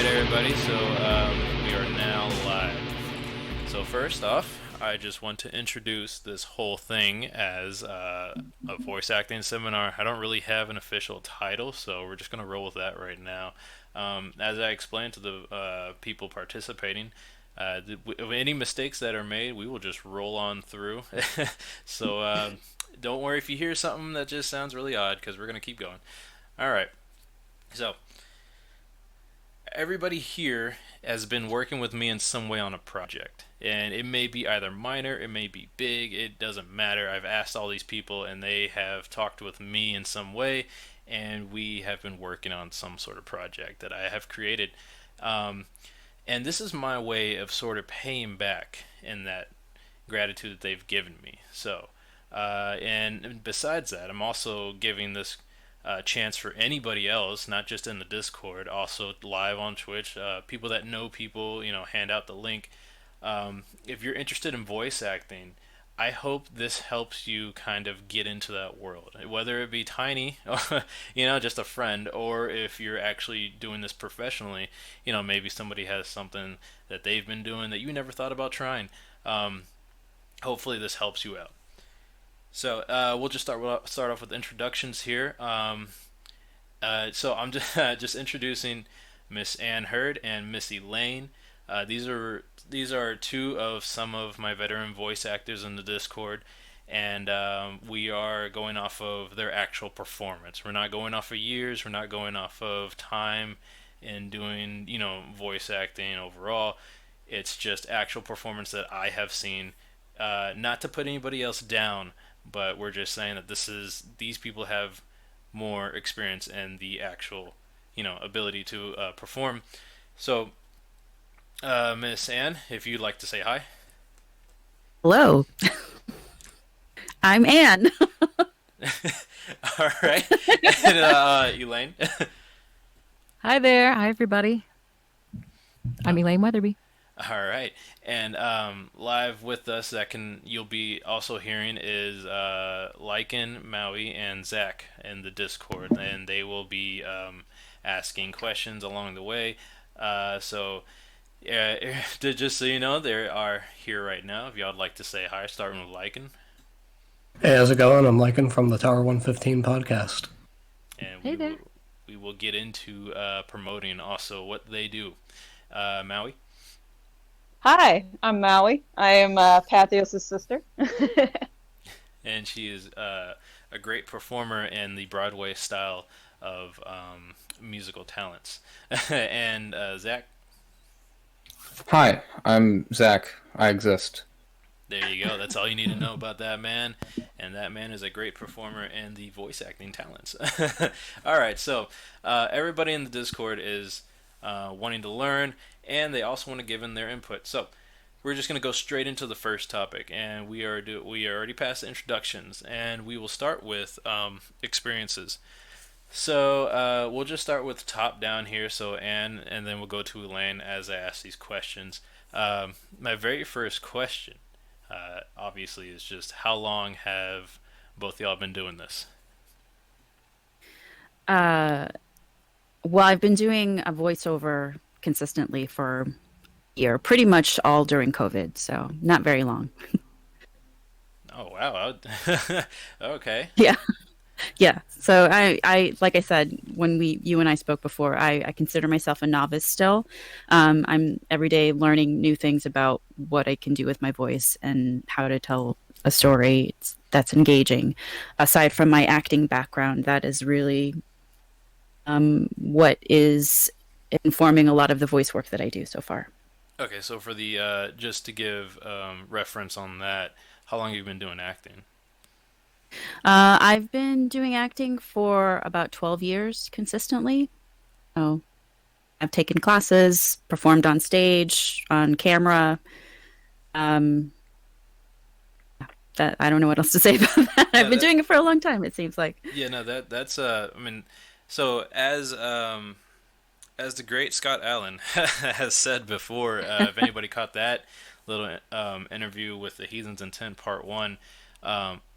everybody. We are now live. So first off, I just want to introduce this whole thing as a voice acting seminar. I don't really have an official title, so we're just gonna roll with that right now. As I explained to the people participating, any mistakes that are made, we will just roll on through. so don't worry if you hear something that just sounds really odd, because we're gonna keep going. All right. So everybody here has been working with me in some way on a project. And it may be either minor, it may be big, it doesn't matter. I've asked all these people and they have talked with me in some way, and we have been working on some sort of project that I have created. Um, and this is my way of sort of paying back in that gratitude that they've given me. And besides that, I'm also giving this chance for anybody else, not just in the Discord, also live on Twitch. People that know people, hand out the link. If you're interested in voice acting, I hope this helps you kind of get into that world, whether it be tiny, just a friend, or if you're actually doing this professionally, maybe somebody has something that they've been doing that you never thought about trying. Um, Hopefully, this helps you out. We'll just start off with introductions here. So I'm just introducing Miss Ann Hurd and Miss Elaine. These are two of some of my veteran voice actors in the Discord, and we are going off of their actual performance. We're not going off of years. We're not going off of time in doing voice acting overall. It's just actual performance that I have seen. Not to put anybody else down, but we're just saying that these people have more experience and the actual ability to perform. So Miss Anne, if you'd like to say hi. Hello, I'm Anne. All right. And Elaine. Hi there. Hi, everybody. I'm Elaine Weatherby. All right. And live with us that can you'll be also hearing is Lycan, Maui, and Zach in the Discord, and they will be asking questions along the way. So yeah, just so you know, they are here right now. If y'all would like to say hi, starting with Lycan, Hey, how's it going? I'm Lycan from the Tower 115 podcast. and Hey we there. will we will get into promoting also what they do. Maui. Hi, I'm Maui. I am Pathios' sister. And she is a great performer in the Broadway style of musical talents. And Zach, Hi, I'm Zach. I exist. there you go. That's all you need to know about that man. And that man is a great performer in the voice acting talents. All right, so everybody in the Discord is wanting to learn, and they also want to give in their input. So we're just going to go straight into the first topic, and we are already past the introductions, and we will start with experiences. So we'll just start with top down here. So Anne, and then we'll go to Elaine as I ask these questions. My very first question, obviously, is just how long have both y'all been doing this? Uh, well, I've been doing a voiceover consistently for a year, pretty much all during COVID, so not very long. Oh wow. Okay. Yeah, yeah. So like I said, when you and I spoke before, I consider myself a novice still. I'm every day learning new things about what I can do with my voice and how to tell a story that's engaging. Aside from my acting background, that is really what is informing a lot of the voice work that I do so far. Okay, so for the just to give reference on that, how long have you been doing acting? I've been doing acting for about 12 years consistently. Oh, I've taken classes, performed on stage, on camera. Um, that I don't know what else to say about that. I've No, been that doing it for a long time, it seems like. yeah, no, that's I mean, so as the great Scott Allen has said before, if anybody caught that little interview with the Heathen's Intent Part One,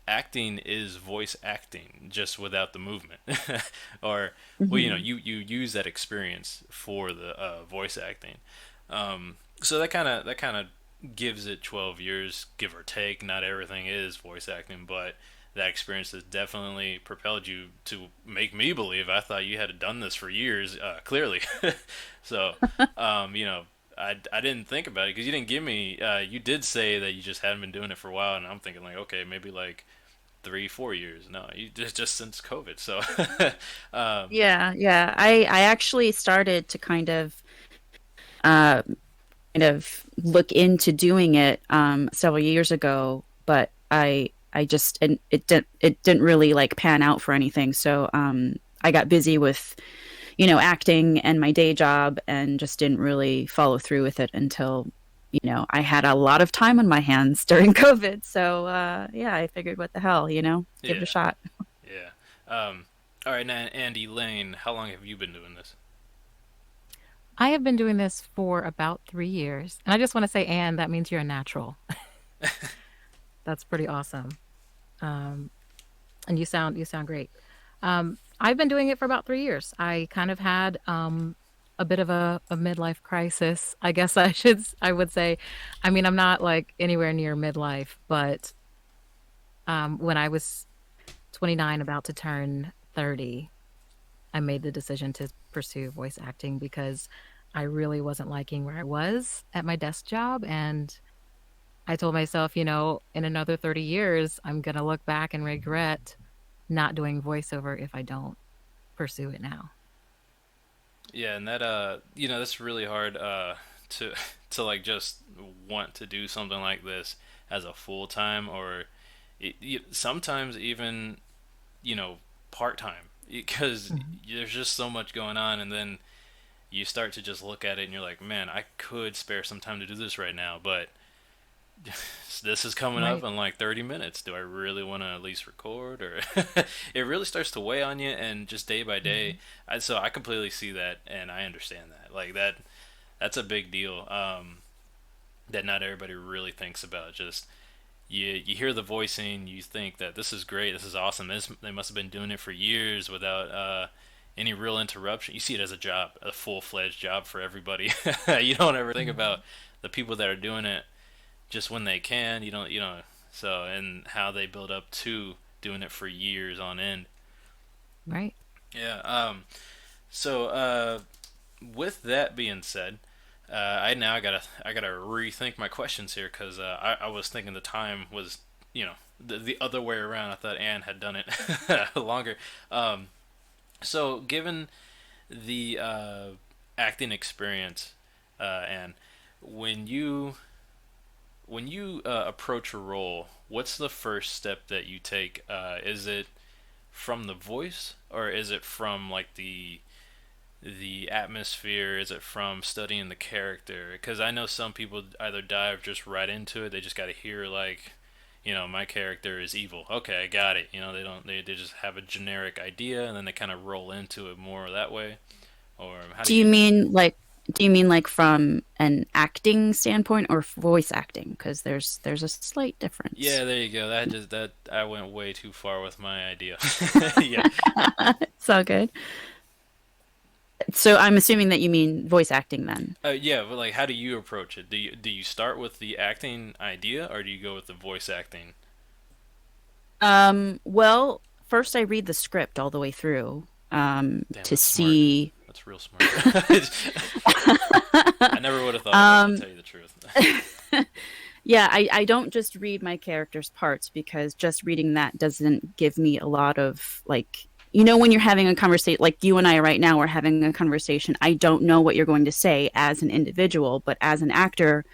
acting is voice acting, just without the movement. Or, well, Hmm. you use that experience for the voice acting. So that kind of gives it 12 years, give or take. Not everything is voice acting, but that experience has definitely propelled you to make me believe. I thought you had done this for years, clearly. So, you know, I didn't think about it because you didn't give me. You did say that you just hadn't been doing it for a while, and I'm thinking like, okay, maybe like 3, 4 years. No, you just since COVID. So, um, Yeah, yeah. I actually started to uh, kind of look into doing it several years ago, but I just and it didn't really like pan out for anything. So I got busy with acting and my day job and just didn't really follow through with it until I had a lot of time on my hands during COVID. So yeah, I figured what the hell, give it a yeah, shot. yeah. All right, now Andy Lane, how long have you been doing this? I have been doing this for about 3 years. And I just want to say, Anne, that means you're a natural. That's pretty awesome. Um, and you sound great. I've been doing it for about 3 years. I kind of had a bit of a midlife crisis, I guess I would say. I mean, I'm not like anywhere near midlife, but when I was 29, about to turn 30, I made the decision to pursue voice acting because I really wasn't liking where I was at my desk job. And I told myself, in another 30 years, I'm going to look back and regret not doing voiceover if I don't pursue it now. Yeah, and that that's really hard to to like just want to do something like this as a full time or sometimes even you know part time because Mhm. there's just so much going on, and then you start to just look at it and you're like, man, I could spare some time to do this right now, but this is coming up Right. in like 30 minutes. Do I really want to at least record? Or it really starts to weigh on you, and just day by day. Mhm. So I completely see that, and I understand that. Like that's a big deal. That not everybody really thinks about. Just you hear the voicing, you think that this is great, this is awesome. They must have been doing it for years without any real interruption. You see it as a job, a full fledged job for everybody. You don't ever think about Mhm. the people that are doing it just when they can. So and how they build up to doing it for years on end. Right. Yeah. So with that being said, I gotta rethink my questions here because I was thinking the time was the other way around. I thought Anne had done it longer. Um, so given the acting experience, Anne, when you approach a role, what's the first step that you take? Is it from the voice, or is it from like the atmosphere? Is it from studying the character? Because I know some people either dive just right into it. They just got to hear like, my character is evil. Okay, I got it. They don't. They just have a generic idea and then they kind of roll into it more that way. Or how do Do you you? mean like do you mean like from an acting standpoint or voice acting? Because there's a slight difference. Yeah, there you go. That I went way too far with my idea. Yeah. It's all good. So I'm assuming that you mean voice acting then. Yeah, but like, how do you approach it? Do you start with the acting idea, or do you go with the voice acting? Well, first I read the script all the way through Damn, to that's smart. see. That's real smart. I never would have thought of that, to um, tell you the truth. yeah, I don't just read my character's parts because just reading that doesn't give me a lot of like, when you're having a conversation, like you and I right now, we're having a conversation. I don't know what you're going to say as an individual, but as an actor,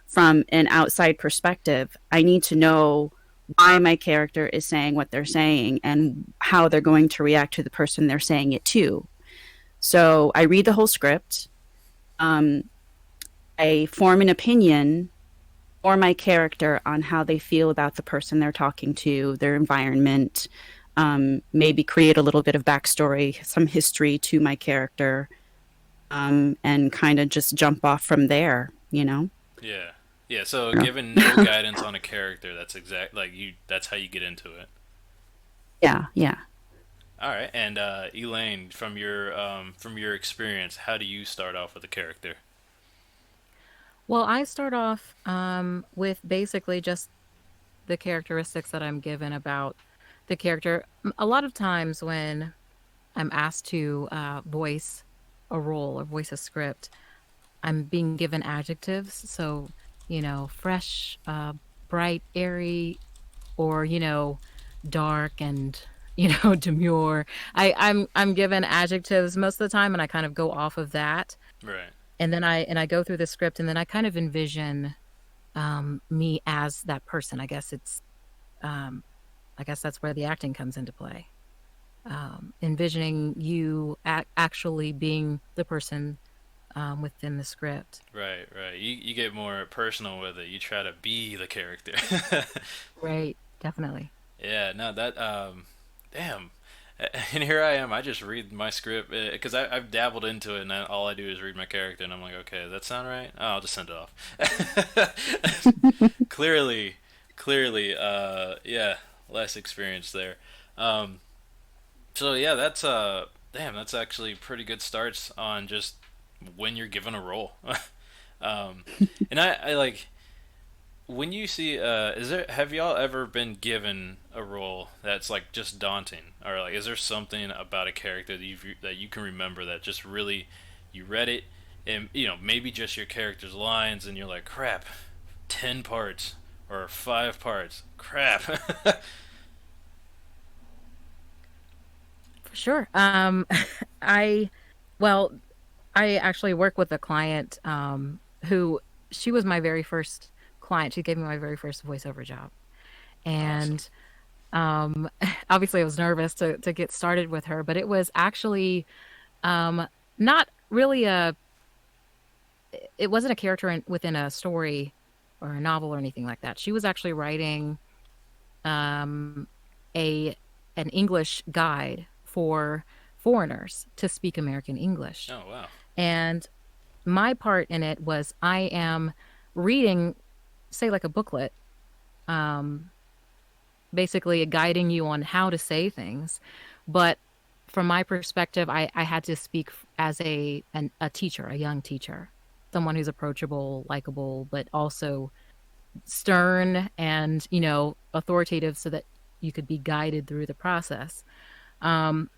from an outside perspective, I need to know why my character is saying what they're saying and how they're going to react to the person they're saying it to. So I read the whole script. Um, I form an opinion or my character on how they feel about the person they're talking to, their environment, maybe create a little bit of backstory, some history to my character, and kind of just jump off from there. Yeah. Yeah, so given no guidance on a character, that's exact like you that's how you get into it. Yeah, yeah. All right, and Elaine, from your experience, how do you start off with a character? Well, I start off with basically just the characteristics that I'm given about the character. A lot of times when I'm asked to voice a role or voice a script, I'm being given adjectives. So, fresh, bright, airy, or, dark and, demure. I'm given adjectives most of the time and I kind of go off of that. Right. And then I go through the script and then I kind of envision me as that person. Um, I guess that's where the acting comes into play. Envisioning you actually being the person within the script. Right, right. You get more personal with it. You try to be the character. Right, definitely. Yeah, no, that damn. And here I am. I just read my script because I've dabbled into it, and all I do is read my character, and I'm like, okay, does that sound right? Oh, I'll just send it off. clearly, clearly, yeah, less experience there. Um, so yeah, that's damn, that's actually pretty good starts on just when you're given a role. um, and I like when you see is there have y'all ever been given a role that's like just daunting, or like is there something about a character that you can remember that just really you read it, and maybe just your character's lines and you're like, crap, 10 parts or 5 parts, crap. For sure. I, well, I actually work with a client who she was my very first client. She gave me my very first voiceover job. Awesome. And obviously I was nervous to get started with her, but it was actually um, not really it wasn't a character within a story or a novel or anything like that. She was actually writing um, a an English guide for foreigners to speak American English. Oh wow. And my part in it was I am reading, say, like a booklet, um, basically guiding you on how to say things. But from my perspective, I had to speak as a teacher, a young teacher, someone who's approachable, likable, but also stern and, authoritative so that you could be guided through the process. Um,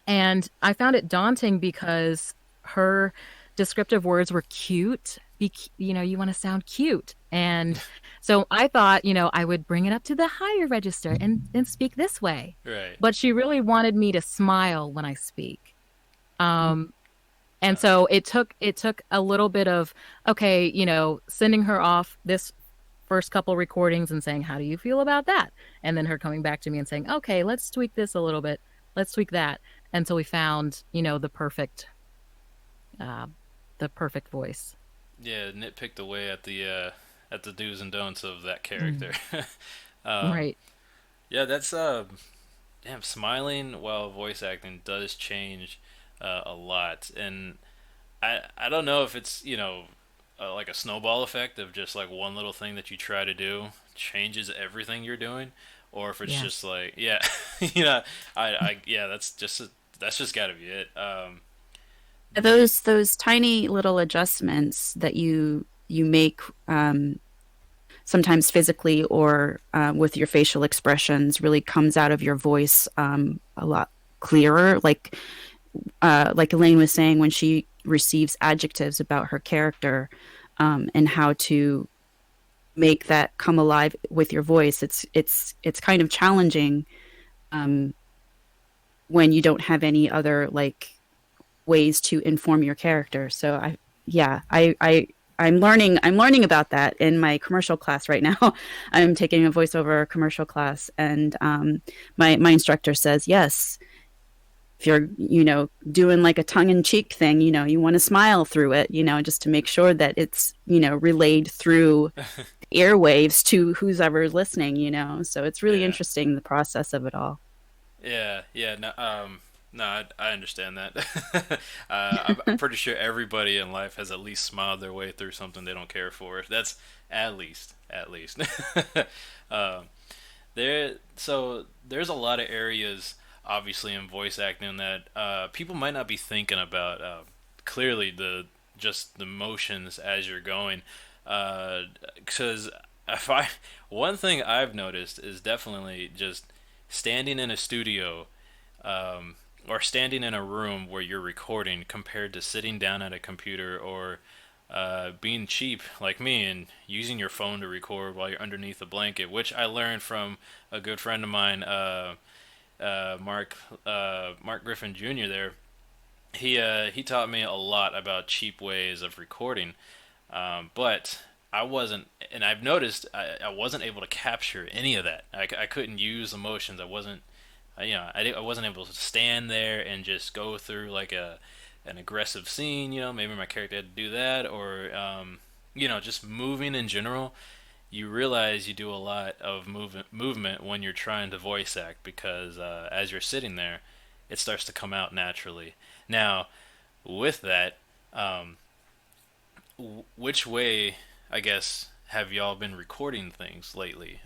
and I found it daunting because her descriptive words were cute. You want to sound cute. And so I thought, I would bring it up to the higher register and speak this way. Right. But she really wanted me to smile when I speak. Um, and Uh, so it took a little bit of, okay, sending her off this first couple recordings and saying, how do you feel about that? And then her coming back to me and saying, okay, let's tweak this a little bit. Let's tweak that. Until we found, uh, the perfect voice. yeah, nitpicked away at the do's and don'ts of that Mm. character. um, Right. yeah, that's damn, smiling while voice acting does change a lot, and I don't know if it's like a snowball effect of just like one little thing that you try to do changes everything you're doing, or if it's just Yes. like yeah, you know, yeah, that's just got to be it. The Those tiny little adjustments that you make, sometimes physically or with your facial expressions, really comes out of your voice a lot clearer. Like Elaine was saying, when she receives adjectives about her character, and how to make that come alive with your voice, it's kind of challenging, um, when you don't have any other like ways to inform your character. So yeah, I'm learning about that in my commercial class right now. I'm taking a voiceover commercial class, and my instructor says, yes, if you're doing like a tongue-in-cheek thing, you want to smile through it, just to make sure that it's relayed through airwaves to who's ever listening. So it's really yeah. interesting, the process of it all. Yeah, yeah. No, No, I understand that. I'm pretty sure everybody in life has at least smiled their way through something they don't care for. That's at least. um, there's a lot of areas, obviously, in voice acting that people might not be thinking about. Clearly, the just the motions as you're going, because if I one thing I've noticed is definitely just standing in a studio, um, or standing in a room where you're recording compared to sitting down at a computer or being cheap like me and using your phone to record while you're underneath a blanket, which I learned from a good friend of mine, Mark Griffin Jr. There, he taught me a lot about cheap ways of recording, but I wasn't, and I've noticed I wasn't able to capture any of that. I couldn't use emotions. I wasn't I wasn't able to stand there and just go through like an aggressive scene. Maybe my character had to do that, or just moving in general. You realize you do a lot of movement when you're trying to voice act because as you're sitting there, it starts to come out naturally. Now, with that, um, which way, I guess, have y'all been recording things lately?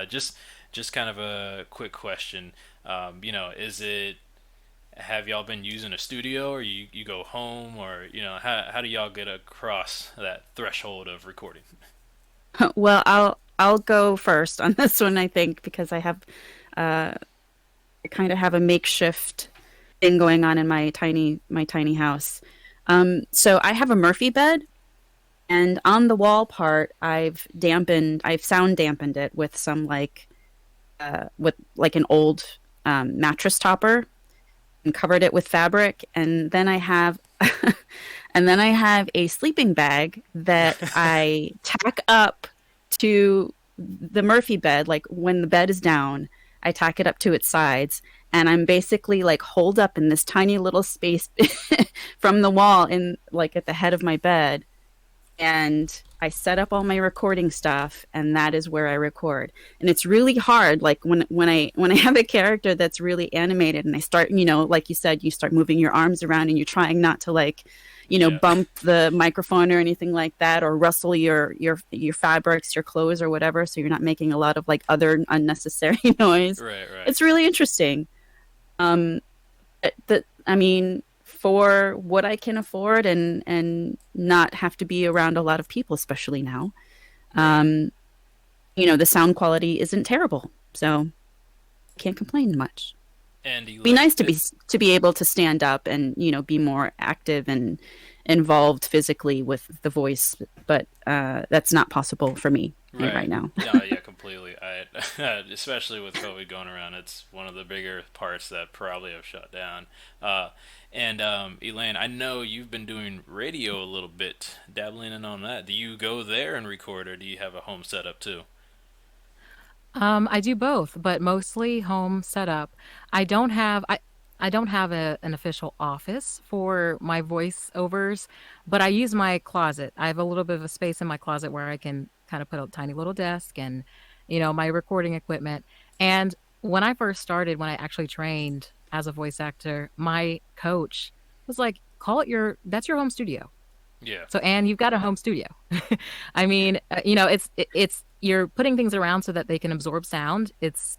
Just kind of a quick question. Is it have y'all been using a studio, or you go home, or how do y'all get across that threshold of recording? Well, I'll go first on this one, I think, because uh, I kind of have a makeshift thing going on in my tiny house. So I have a Murphy bed, and on the wall part, I've sound dampened it with some with like an old mattress topper and covered it with fabric, and then I have and then I have a sleeping bag that I tack up to the Murphy bed. Like when the bed is down, I tack it up to its sides, and I'm basically like holed up in this tiny little space from the wall in like at the head of my bed, and I set up all my recording stuff, and that is where I record. And it's really hard, like when I have a character that's really animated, and I start, like you said, you start moving your arms around, and you're trying not to like, Yeah. bump the microphone or anything like that, or rustle your fabrics, your clothes, or whatever, so you're not making a lot of like other unnecessary noise. Right, right. It's really interesting. Um, I mean, for what I can afford and not have to be around a lot of people, especially now, Right. um, the sound quality isn't terrible, so can't complain much. And Be Elaine, nice to be able to stand up and be more active and involved physically with the voice, but that's not possible for me right. right now. No, yeah, completely. I especially with COVID going around, it's one of the bigger parts that probably have shut down. Uh, and Elaine, I know you've been doing radio a little bit, dabbling in on that. Do you go there and record, or do you have a home setup too? I do both, but mostly home setup. I don't have an official office for my voiceovers, but I use my closet. I have a little bit of a space in my closet where I can kind of put a tiny little desk and, my recording equipment. And when I first started, when I actually trained as a voice actor, my coach was like, "Call it that's your home studio." Yeah. So, and you've got a home studio. I mean, it's you're putting things around so that they can absorb sound. It's,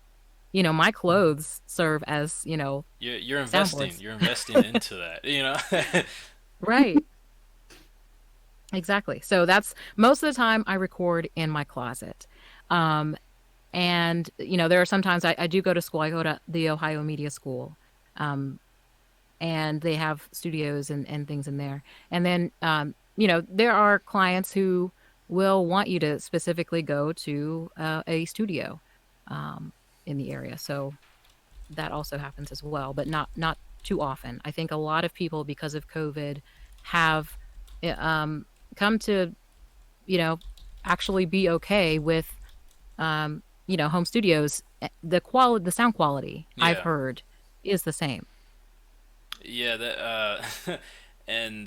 my clothes serve as, You're investing. soundboards. You're investing into that. Right. Exactly. So that's most of the time I record in my closet. Um, and, there are sometimes I do go to school. I go to the Ohio Media School. Um, and they have studios and things in there. And then, there are clients who will want you to specifically go to a studio um, in the area. So that also happens as well, but not too often. I think a lot of people, because of COVID, have um, come to, you know, actually be okay with, home studios. The sound quality I've Yeah. heard is the same. Yeah, that and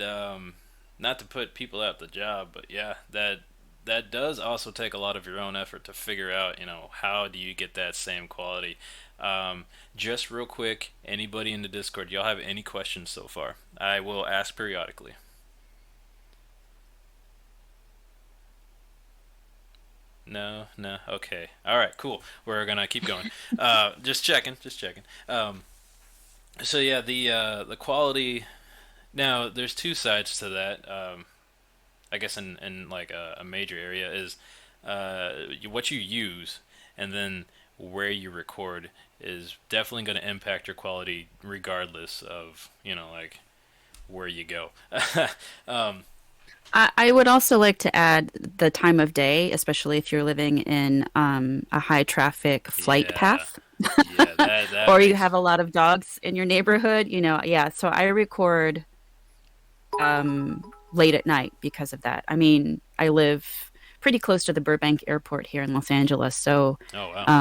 not to put people out the job, but yeah, that does also take a lot of your own effort to figure out, how do you get that same quality. Um, just real quick, anybody in the Discord, y'all have any questions so far? I will ask periodically. No, no. Okay. All right. Cool. We're gonna keep going. Just checking. Just checking. So yeah, the quality. Now, there's two sides to that. I guess in like a major area is what you use, and then where you record is definitely going to impact your quality regardless of like where you go. um, I would also like to add the time of day, especially if you're living in a high traffic flight yeah, path, yeah, that or you makes have a lot of dogs in your neighborhood. Yeah. So I record late at night because of that. I mean, I live pretty close to the Burbank Airport here in Los Angeles, so oh wow.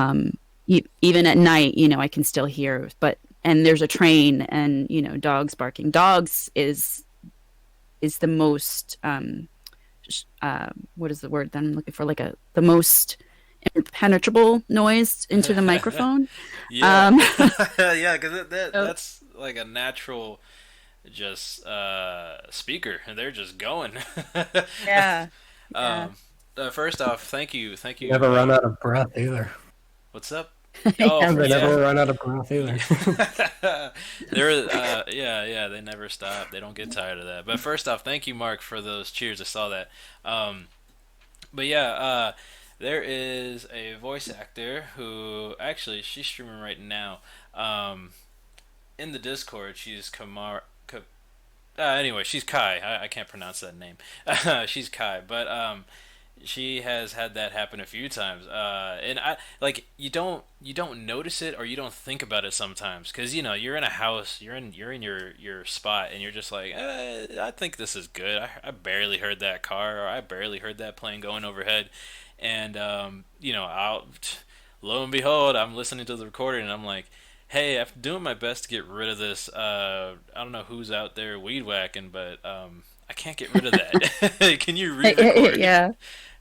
even at night, I can still hear. But and there's a train, and dogs barking. Dogs is the most what is the word that I'm looking for? Like the most impenetrable noise into the microphone. Yeah, Um, yeah, because so, that's like a natural just speaker, and they're just going. yeah, yeah. um, First off, thank They you. never run out of breath either. What's up? Oh, And they yeah. never run out of breath either. They're yeah, yeah, they never stop. They don't get tired of that. But first off, thank you, Mark, for those cheers. I saw that. Um, but yeah, there is a voice actor who actually she's streaming right now. Um, in the Discord, she's Kamar. Anyway, she's Kai. I can't pronounce that name. She's Kai, but she has had that happen a few times, and I like you don't notice it or you don't think about it sometimes because you're in a house, you're in your spot, and you're just like, I think this is good. I barely heard that car, or I barely heard that plane going overhead, and I'll lo and behold, I'm listening to the recording and I'm like, hey, I'm doing my best to get rid of this. I don't know who's out there weed whacking, but I can't get rid of that. Can you re-record? Yeah.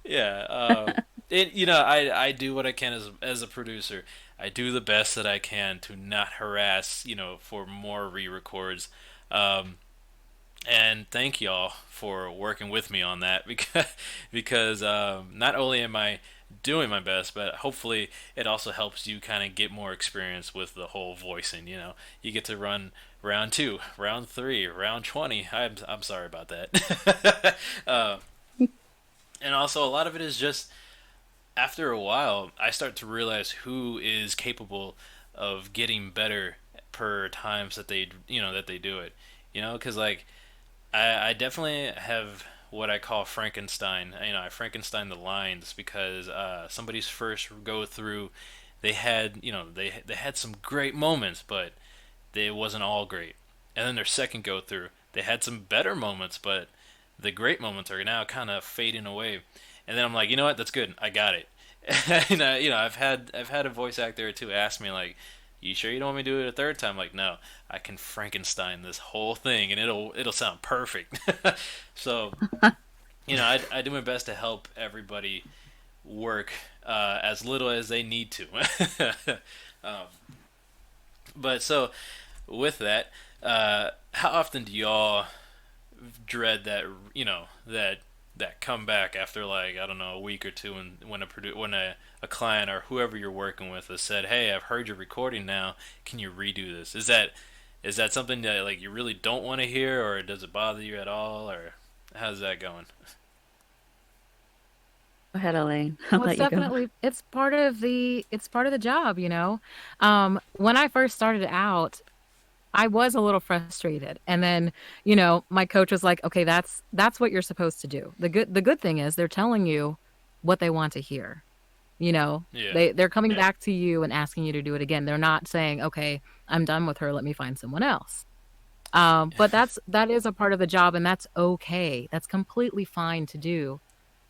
Yeah, I do what I can as a producer. I do the best that I can to not harass, for more re-records. Um, and thank y'all for working with me on that because not only am I doing my best, but hopefully it also helps you kind of get more experience with the whole voicing. You get to run round two, round three, round 20. I'm sorry about that. uh, and also a lot of it is just after a while, I start to realize who is capable of getting better per times that they do it. Because like I definitely have what I call Frankenstein. I Frankenstein the lines because somebody's first go through, they had they had some great moments, but it wasn't all great. And then their second go through, they had some better moments, but the great moments are now kind of fading away. And then I'm like, you know what? That's good. I got it. And I've had a voice actor or two ask me like, "You sure you don't want me to do it a third time?" Like, no, I can Frankenstein this whole thing, and it'll sound perfect. So I do my best to help everybody work as little as they need to. um, but so with that, how often do y'all dread that comeback after like I don't know a week or two when a client or whoever you're working with has said, "Hey, I've heard your recording now. Can you redo this?" Is that something that like you really don't want to hear, or does it bother you at all, or how's that going? Go ahead, Elaine. I'll Well, it's let you go. definitely it's part of the job, you know. When I first started out, I was a little frustrated. And then, my coach was like, "Okay, that's what you're supposed to do." The good thing is they're telling you what they want to hear. You know, Yeah. they're coming back to you and asking you to do it again. They're not saying, "Okay, I'm done with her. Let me find someone else." But that is a part of the job, and that's okay. That's completely fine to do.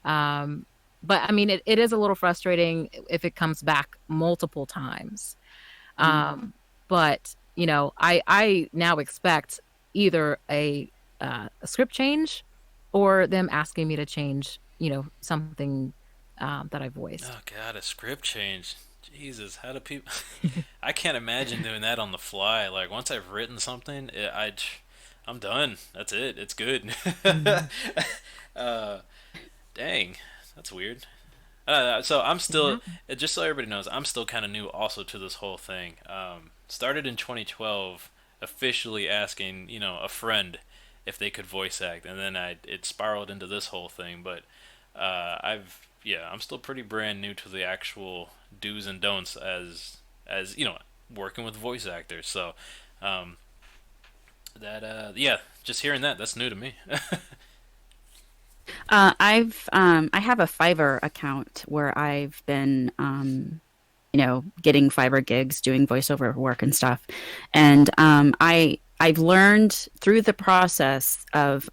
Um, but I mean, it is a little frustrating if it comes back multiple times. Um, but I now expect either a script change or them asking me to change, something that I voiced. Oh God, a script change. Jesus, how do people? I can't imagine doing that on the fly. Like once I've written something, I'm done. That's it. It's good. Mhm. uh, Dang, that's weird. So I'm It still, happened. just so everybody knows, I'm still kind of new also to this whole thing. Started in 2012, officially asking, a friend if they could voice act, and then it spiraled into this whole thing. But yeah, I'm still pretty brand new to the actual do's and don'ts as working with voice actors. So um, yeah, just hearing that's new to me. I have a Fiverr account where I've been getting Fiverr gigs, doing voiceover work and stuff. And I've learned through the process of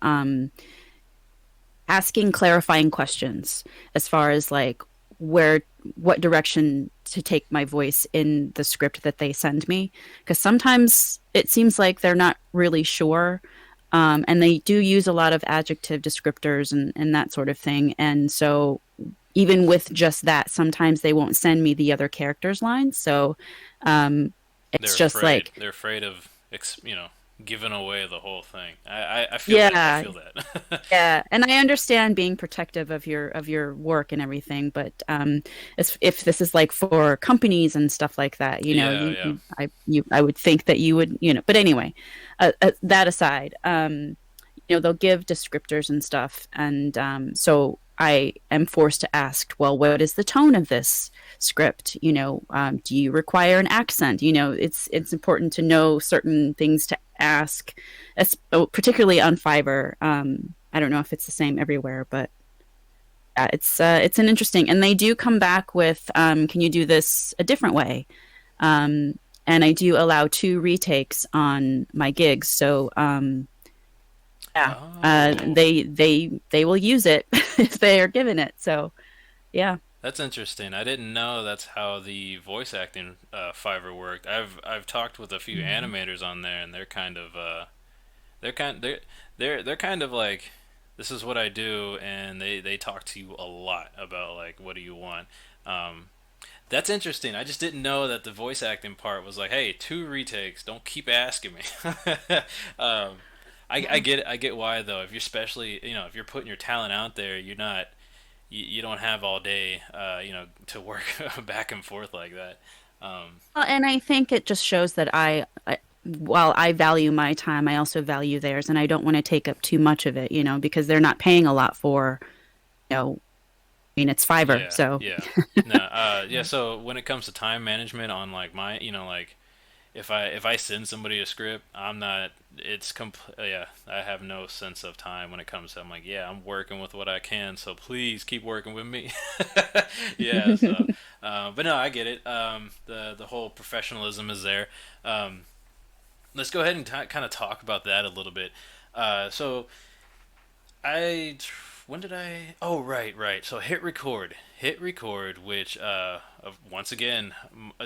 asking clarifying questions as far as like where what direction to take my voice in the script that they send me, because sometimes it seems like they're not really sure, and they do use a lot of adjective descriptors and that sort of thing. And so even with just that, sometimes they won't send me the other characters lines. So um, They're it's just afraid. like, They're afraid of giving away the whole thing. I feel that. I yeah. feel that. Yeah, and I understand being protective of your work and everything, but if this is like for companies and stuff like that, Yeah, yeah. I would think that you would, But anyway, that aside, they'll give descriptors and stuff, and so I am forced to ask, well, what is the tone of this script? Do you require an accent? It's important to know certain things to ask, particularly on Fiverr. I don't know if it's the same everywhere, but it's an interesting. And they do come back with, can you do this a different way? And I do allow two retakes on my gigs, so yeah, Oh, they will use it if they are given it. So yeah. that's interesting. I didn't know that's how the voice acting Fiverr worked. I've talked with a few Mhm. animators on there, and they're kind they're kind of like, this is what I do, and they talk to you a lot about like, what do you want. Um, That's interesting. I just didn't know that the voice acting part was like, hey, two retakes. Don't keep asking me. um, I Yeah. get it. I get why though. If you're especially, if you're putting your talent out there, you don't have all day, to work back and forth like that. Um, Well, and I think it just shows that while I value my time, I also value theirs, and I don't want to take up too much of it, because they're not paying a lot for, you know, I mean, it's Fiverr, yeah, so yeah. No, yeah. Mhm. So when it comes to time management on like like if I send somebody a script, I'm not. It's Yeah, I have no sense of time when it comes to. I'm like, yeah, I'm working with what I can, so please keep working with me. Yeah. So, but no, I get it. The whole professionalism is there. Um, let's go ahead and kind of talk about that a little bit. So I when did I? Oh, right, right. So hit record, which once again,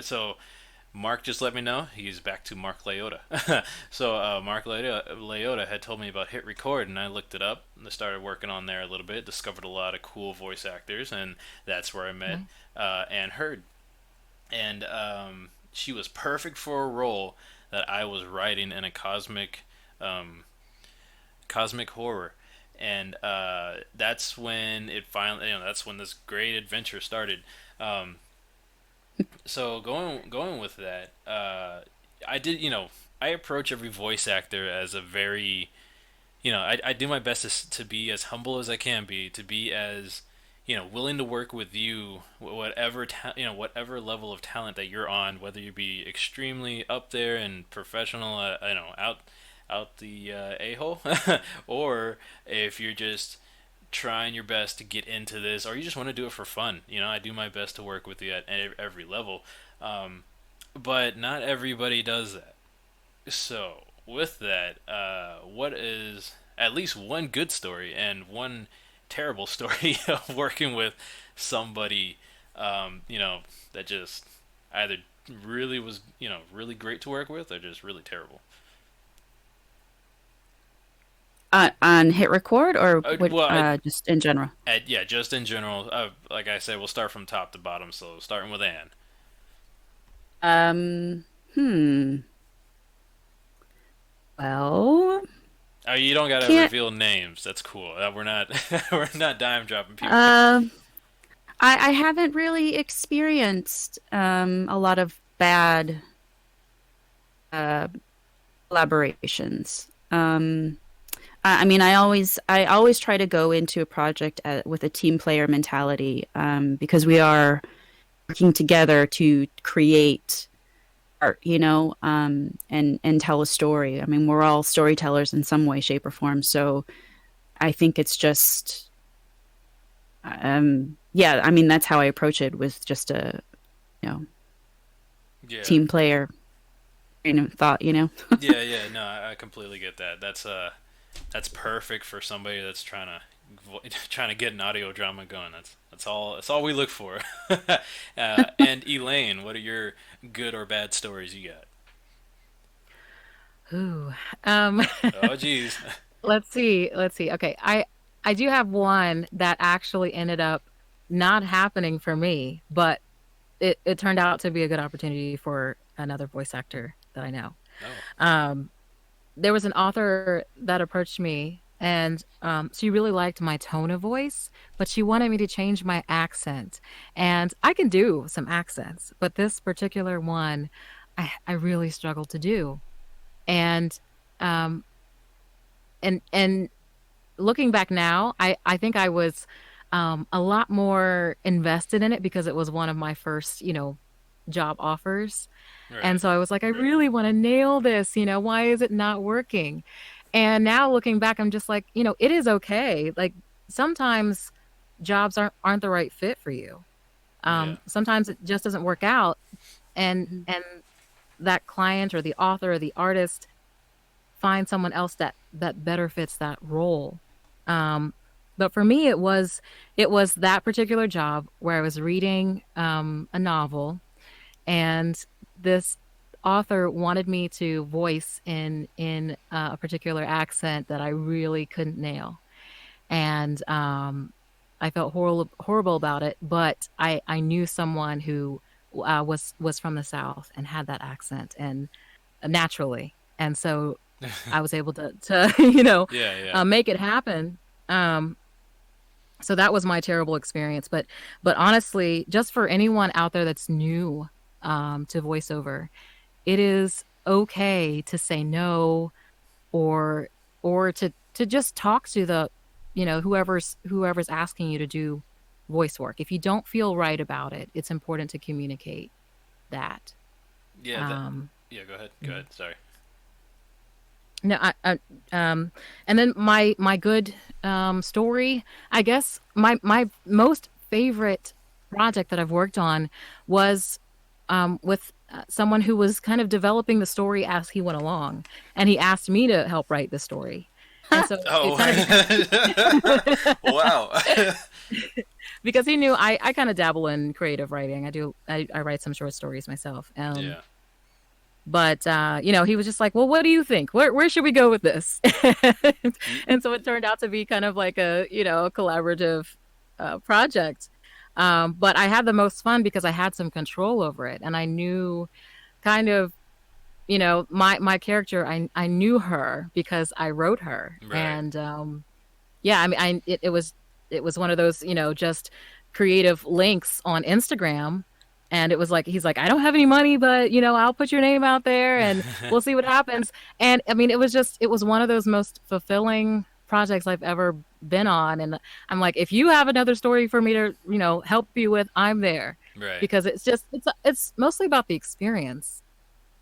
so Mark just let me know he's back to Mark Leota. So Mark Leota had told me about hit record, and I looked it up and I started working on there a little bit. Discovered a lot of cool voice actors, and that's where I met Nice. Anne Hurd, and she was perfect for a role that I was writing in a um, cosmic horror. And that's when it finally, that's when this great adventure started. Um, so going with that, I did, I approach every voice actor as a very, I do my best to be as humble as I can be, to be as, willing to work with you, whatever level of talent that you're on, whether you be extremely up there and professional, out the a hole, or if you're just trying your best to get into this, or you just want to do it for fun. I do my best to work with you at every level, um, but not everybody does that. So, with that, what is at least one good story and one terrible story of working with somebody, that just either really was, really great to work with, or just really terrible? On hit record or what? Well, Just in general. yeah, just in general. Like I said, we'll start from top to bottom. So, starting with Anne. Um, hmm. Well, Oh, you don't gotta can't. reveal names. That's cool. We're not we're not dime dropping people. Uh, I haven't really experienced a lot of bad uh collaborations. I mean, I always try to go into a project with a team player mentality, because we are working together to create art, and tell a story. I mean, we're all storytellers in some way, shape, or form. So I think it's just, yeah. I mean, that's how I approach it, with just a you know Yeah. team player thought. Yeah. No, I completely get that. That's perfect for somebody that's trying to get an audio drama going. That's all we look for. And Elaine, what are your good or bad stories you got? Ooh. Um, Oh, geez. let's see. Okay, I do have one that actually ended up not happening for me, but it turned out to be a good opportunity for another voice actor that I know. Oh, Um, there was an author that approached me, and she really liked my tone of voice, but she wanted me to change my accent. And I can do some accents, but this particular one, I really struggled to do. And um, and looking back now, I think I was a lot more invested in it because it was one of my first, job offers. And right. so I was like, I really want to nail this. Why is it not working? And now looking back, I'm just like, it is okay. Like sometimes jobs aren't the right fit for you. Yeah. Sometimes it just doesn't work out, and that client or the author or the artist find someone else that better fits that role. Um, but for me, it was that particular job where I was reading a novel, and this author wanted me to voice in a particular accent that I really couldn't nail, and I felt horrible about it. But I knew someone who was from the South and had that accent and naturally, and so I was able to Yeah. Yeah. make it happen. Um, so that was my terrible experience. But honestly, just for anyone out there that's new to voiceover, it is okay to say no, or or to just talk to the whoever's asking you to do voice work. If you don't feel right about it, it's important to communicate that. Yeah. Um, Yeah. Go ahead. Go ahead. Sorry. No, and then my good story. I guess my most favorite project that I've worked on was with someone who was kind of developing the story as he went along, and he asked me to help write the story, and so it Oh. kind of Wow. because he knew I kind of dabble in creative writing. I write some short stories myself. Yeah. But he was just like, "Well, what do you think? Where should we go with this?" Ye- And so it turned out to be kind of like a collaborative project. But I had the most fun because I had some control over it, and I knew kind of my character. I knew her because I wrote her, Right. and yeah, I mean, it was one of those just creative links on Instagram, and it was like he's like, I don't have any money, but I'll put your name out there, and we'll see what happens. And I mean, it was one of those most fulfilling projects I've ever been on, and I'm like, if you have another story for me to help you with, I'm there, Right. because it's mostly about the experience,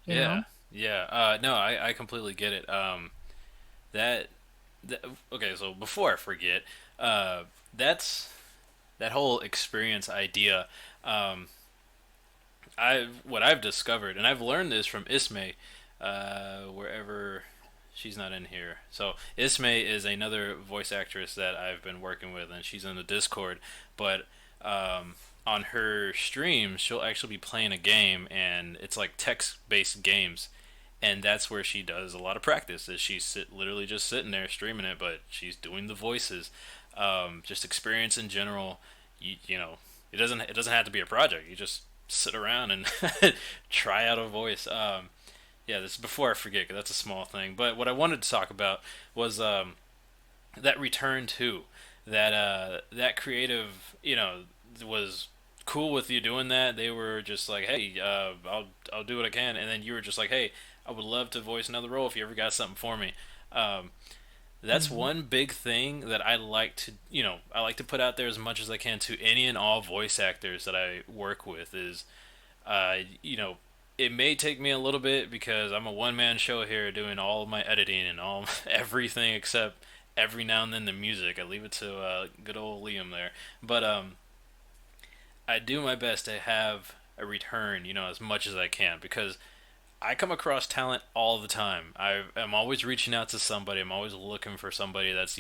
you Yeah. know. Yeah. No, I completely get it. That, that. Okay. So before I forget, uh, that's that whole experience idea. Um, what I've discovered, and I've learned this from Ismay, wherever she's not in here. So Ismay is another voice actress that I've been working with, and she's in the Discord. But on her streams, she'll actually be playing a game, and it's like text-based games, and that's where she does a lot of practice. Is literally just sitting there streaming it, but she's doing the voices. Just experience in general. You know, it doesn't have to be a project. You just sit around and try out a voice. Yeah, this is before I forget, 'cause that's a small thing. But what I wanted to talk about was that return too. That creative, was cool with you doing that. They were just like, hey, I'll do what I can, and then you were just like, hey, I would love to voice another role if you ever got something for me. Um, that's Hmm. one big thing that I like to put out there as much as I can to any and all voice actors that I work with is, uh, you know, it may take me a little bit because I'm a one man show here doing all of my editing and all everything except every now and then the music. I leave it to good old Liam there, but I do my best to have a return, as much as I can because I come across talent all the time. I'm always reaching out to somebody. I'm always looking for somebody that's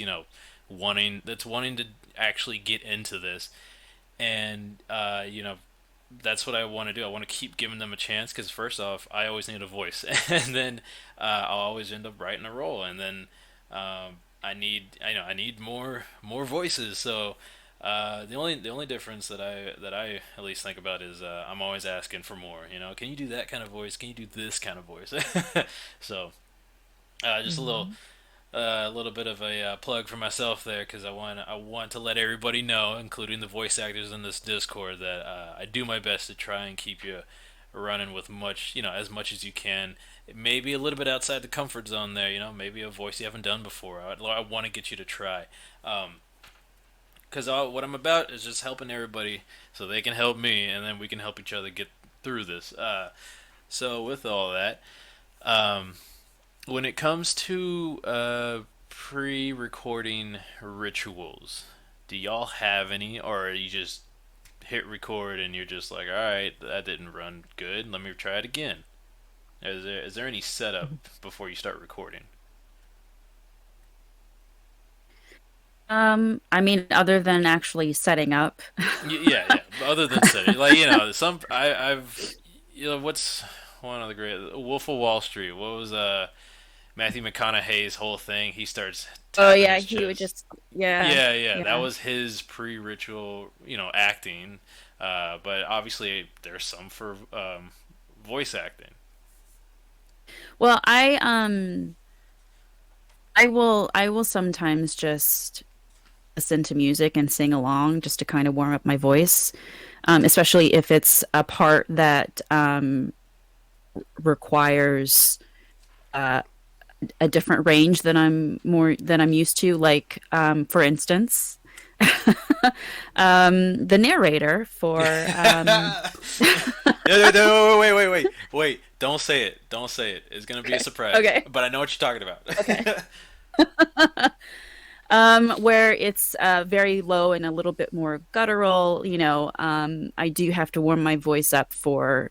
wanting to actually get into this, and that's what I want to do. I want to keep giving them a chance because first off, I always need a voice, and then I'll always end up writing a role, and then I need more voices. So the only difference that I at least think about is I'm always asking for more. Can you do that kind of voice? Can you do this kind of voice? So just Hmm. a little bit of a plug for myself there because I want to let everybody know, including the voice actors in this Discord, that I do my best to try and keep you running with as much as you can. Maybe a little bit outside the comfort zone there, maybe a voice you haven't done before. I want to get you to try. Because what I'm about is just helping everybody so they can help me, and then we can help each other get through this. So with all that, um, when it comes to pre-recording rituals, do y'all have any, or you just hit record and you're just like, all right, that didn't run good. Let me try it again. Is there any setup before you start recording? I mean, other than actually setting up. Yeah, yeah. Other than setting, like some I've what's one of the great Wolf of Wall Street. What was Matthew McConaughey's whole thing? He starts Oh tapping yeah, his he would chest. just, yeah, Yeah, yeah, that yeah. was his pre-ritual, acting. But obviously, there's some for voice acting. Well, I will sometimes just listen to music and sing along just to kind of warm up my voice, especially if it's a part that requires uh, a different range than I'm used to. Like, for instance, the narrator for No, no, no, wait. Don't say it. Don't say it. It's gonna be a okay, surprise. okay, But I know what you're talking okay. about. Where it's very low and a little bit more guttural, I do have to warm my voice up for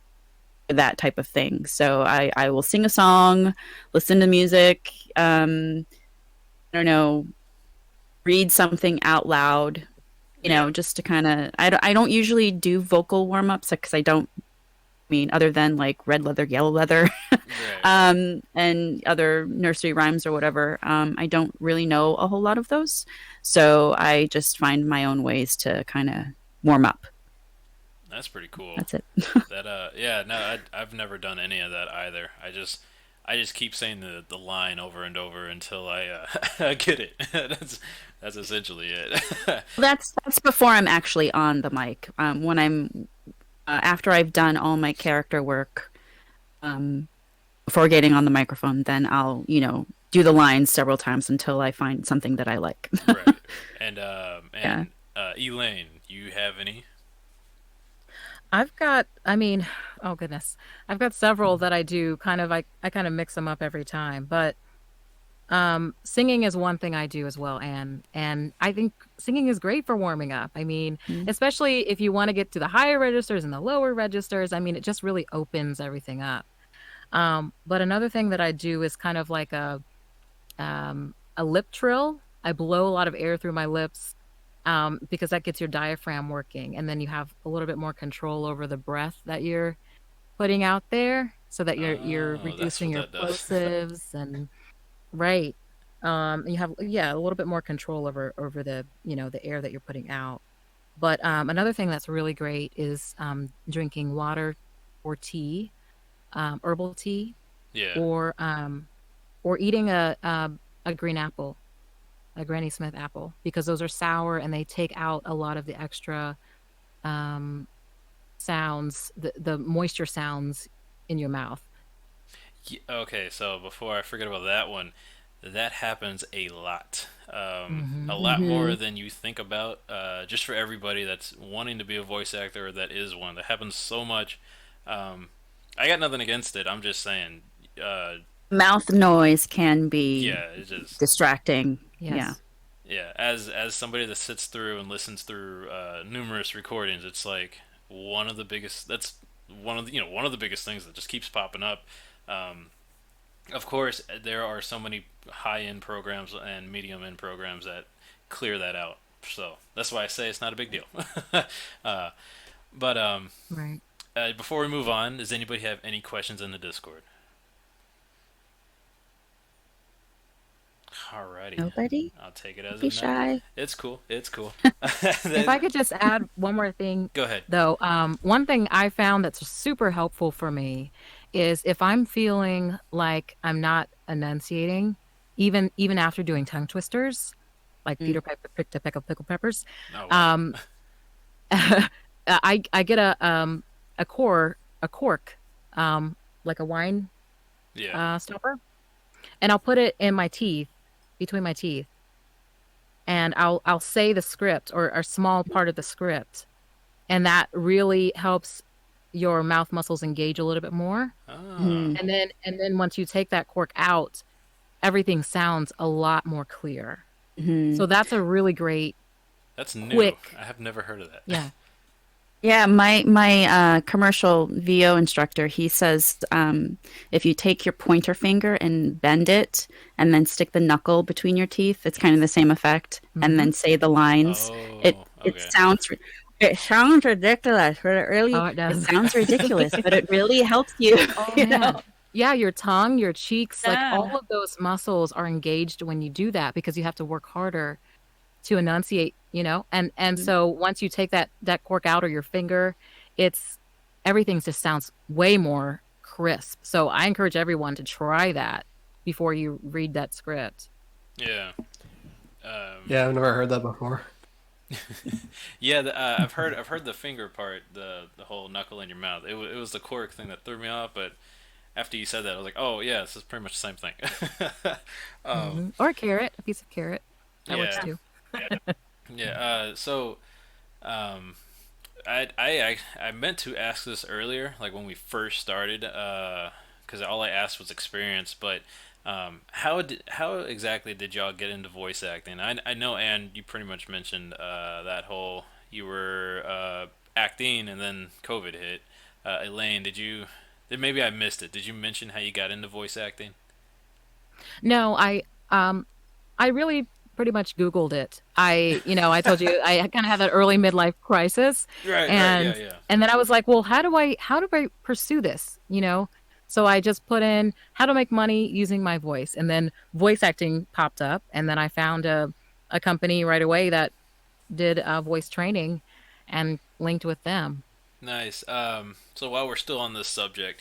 that type of thing. So I will sing a song, listen to music, I don't know, read something out loud, Yeah. just to kind of, I don't usually do vocal warm ups because I don't mean other than like red leather, yellow leather, Right. and other nursery rhymes or whatever. I don't really know a whole lot of those. So I just find my own ways to kind of warm up. That's pretty cool. That's it. Yeah, no, I've never done any of that either. I just keep saying the line over and over until I I get it. That's essentially it. That's before I'm actually on the mic. When I'm after I've done all my character work, um, before getting on the microphone, then I'll, do the lines several times until I find something that I like. Right. And Yeah. Elaine, you have any? I've got, I mean, oh goodness, I've got several that I do kind of, I kind of mix them up every time, but singing is one thing I do as well, and I think singing is great for warming up. I mean, Mm. especially if you want to get to the higher registers and the lower registers. I mean, it just really opens everything up. But another thing that I do is kind of like a lip trill. I blow a lot of air through my lips because that gets your diaphragm working, and then you have a little bit more control over the breath that you're putting out there, so that you're Oh, that's reducing what your that does. plosives and right. You have, yeah, a little bit more control over the the air that you're putting out. But another thing that's really great is drinking water or tea, herbal tea, Yeah. or eating a green apple, a Granny Smith apple, because those are sour and they take out a lot of the extra um, sounds, the moisture sounds in your mouth. Okay, so before I forget about that one, that happens a lot more Hmm. than you think about. Just for everybody that's wanting to be a voice actor or that is one, that happens so much. Um, I got nothing against it. I'm just saying, uh, Mouth noise can be yeah, it just distracting. Yeah. Yes. yeah. As somebody that sits through and listens through numerous recordings, it's like one of the biggest. That's one of the, one of the biggest things that just keeps popping up. Um, Of course, there are so many high-end programs and medium-end programs that clear that out. So that's why I say it's not a big deal. uh, Right. but before we move on, does anybody have any questions in the Discord? Alrighty, Nobody? I'll take it Don't as be a no. shy. It's cool. It's cool. If I could just add one more thing, Go ahead. though, one thing I found that's super helpful for me is if I'm feeling like I'm not enunciating, even after doing tongue twisters, like Mm. Peter Piper picked a peck of pickled peppers, Oh wow. um, I get a cork, um, like a wine Yeah. stopper, and I'll put it in my teeth, between my teeth, and I'll say the script or a small part of the script, and that really helps your mouth muscles engage a little bit more. Ah, Mhm. And then once you take that cork out, everything sounds a lot more clear. Mhm. So that's a really great that's new. quick. I have never heard of that. Yeah. Yeah, my commercial VO instructor, he says if you take your pointer finger and bend it and then stick the knuckle between your teeth, it's kind of the same effect, and Hmm. then say the lines. Oh, It okay. it sounds ridiculous, but Oh, it it does. sounds ridiculous, but it really helps you, Oh you know. man. Yeah, your tongue, your cheeks, like Yeah. all of those muscles are engaged when you do that because you have to work harder to enunciate, and Mhm. so once you take that cork out or your finger, it's everything just sounds way more crisp. So I encourage everyone to try that before you read that script. Yeah. Um, Yeah, I've never heard that before. Yeah, I've heard the finger part, the whole knuckle in your mouth. It was the cork thing that threw me off, but after you said that, I was like, oh yeah, this is pretty much the same thing. um, Or a carrot, a piece of carrot. That works yeah, too. yeah. Um, I meant to ask this earlier, like when we first started, because all I asked was experience. But how exactly did y'all get into voice acting? I know, Anne, you pretty much mentioned that whole you were acting and then COVID hit. Elaine, did you? Maybe I missed it. Did you mention how you got into voice acting? No, I really pretty much Googled it. I told you I kind of had that early midlife crisis, Right, right, yeah, and yeah. and then I was like, well, how do I pursue this? So I just put in how to make money using my voice, and then voice acting popped up, and then I found a company right away that did voice training, and linked with them. Nice. So while we're still on this subject,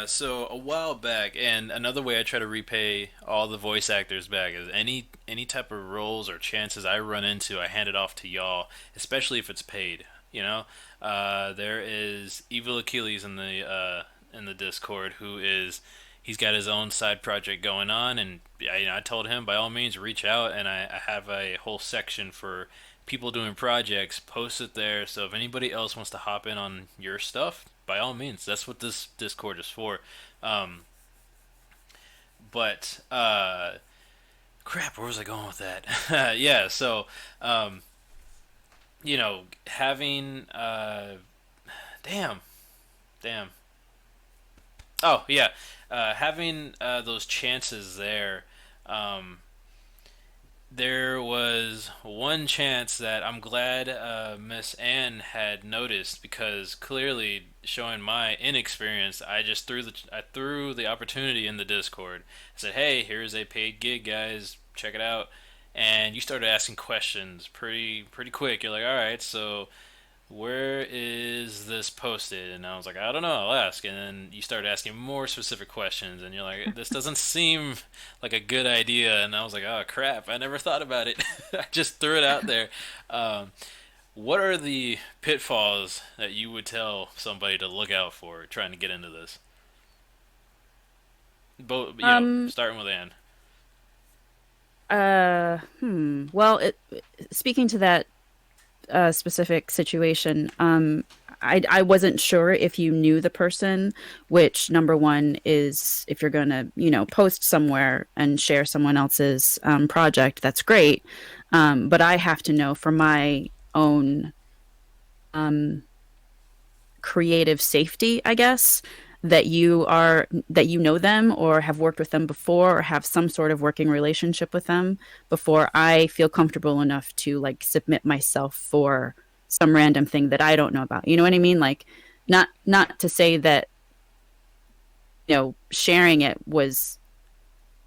so a while back, and another way I try to repay all the voice actors back is any type of roles or chances I run into, I hand it off to y'all, especially if it's paid. There is Evil Achilles in the Discord who is he's got his own side project going on, and I told him by all means reach out, and I have a whole section for people doing projects. Post it there, so if anybody else wants to hop in on your stuff, by all means, that's what this Discord is for. Um, but crap, where was I going with that? Yeah, so um, having damn, damn. Oh yeah, having those chances there. Um, there was one chance that I'm glad Miss Ann had noticed because clearly showing my inexperience, I threw the opportunity in the Discord. I said, "Hey, here's a paid gig, guys. Check it out." and you started asking questions pretty quick. You're like, all right, so where is this posted? And I was like, I don't know, I'll ask. And then you started asking more specific questions, and you're like, this doesn't seem like a good idea. And I was like, oh crap, I never thought about it. I just threw it out there. Um, what are the pitfalls that you would tell somebody to look out for trying to get into this? Both, Um, starting with Anne. well, speaking to that specific situation, I wasn't sure if you knew the person, which number one is if you're going to, post somewhere and share someone else's project, that's great. But I have to know for my own um, creative safety, I guess, that you know them or have worked with them before or have some sort of working relationship with them before I feel comfortable enough to like submit myself for some random thing that I don't know about. You know what I mean? Like not to say that sharing it was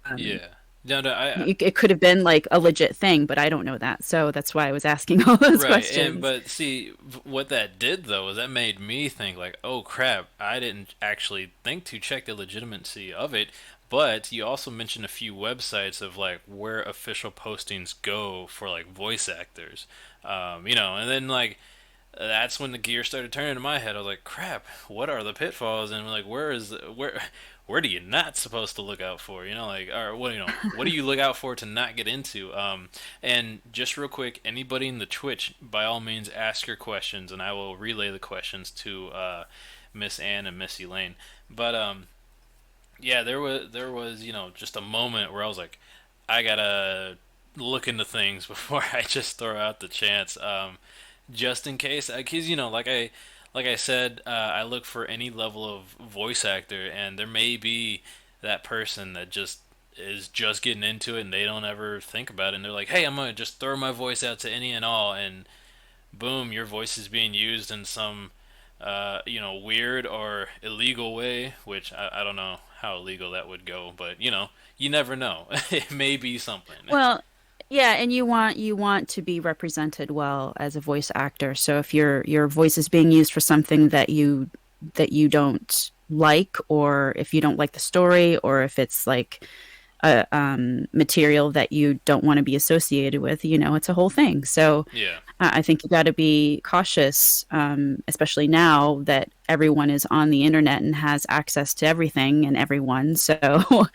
um, Yeah. No, no, it could have been like a legit thing, but I don't know that. So that's why I was asking all those right, and questions. but see what that did though was that made me think like, oh crap, I didn't actually think to check the legitimacy of it. But you also mentioned a few websites of like where official postings go for like voice actors, and then like that's when the gear started turning in my head. I was like, crap, what are the pitfalls? And like, where do you not supposed to look out for? Like, or what do you look out for to not get into? And just real quick, anybody in the Twitch, by all means, ask your questions, and I will relay the questions to Miss Ann and Miss Elaine. But yeah, there was just a moment where I was like, I gotta look into things before I just throw out the chance. Just in case, because like I said, I look for any level of voice actor, and there may be that person that just is just getting into it, and they don't ever think about it, and they're like, "Hey, I'm gonna just throw my voice out to any and all," and boom, your voice is being used in some, weird or illegal way, which I don't know how illegal that would go, but you never know. It may be something. Well, yeah, and you want to be represented well as a voice actor. So if your voice is being used for something that you don't like, or if you don't like the story, or if it's like a material that you don't want to be associated with, it's a whole thing. So Yeah. I think you got to be cautious, especially now that everyone is on the internet and has access to everything and everyone. So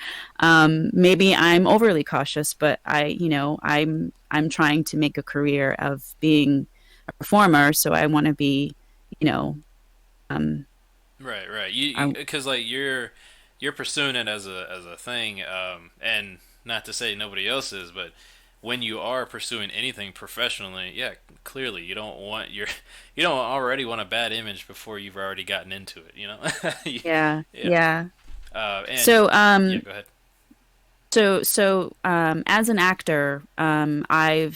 maybe I'm overly cautious, but I'm trying to make a career of being a performer. So I want to be, you know, um, Right, right. You I because like you're pursuing it as a thing, and not to say nobody else is, but when you are pursuing anything professionally, yeah, clearly you don't already want a bad image before you've already gotten into it, you know? yeah, Yeah. yeah. And So yeah, go ahead. as an actor, I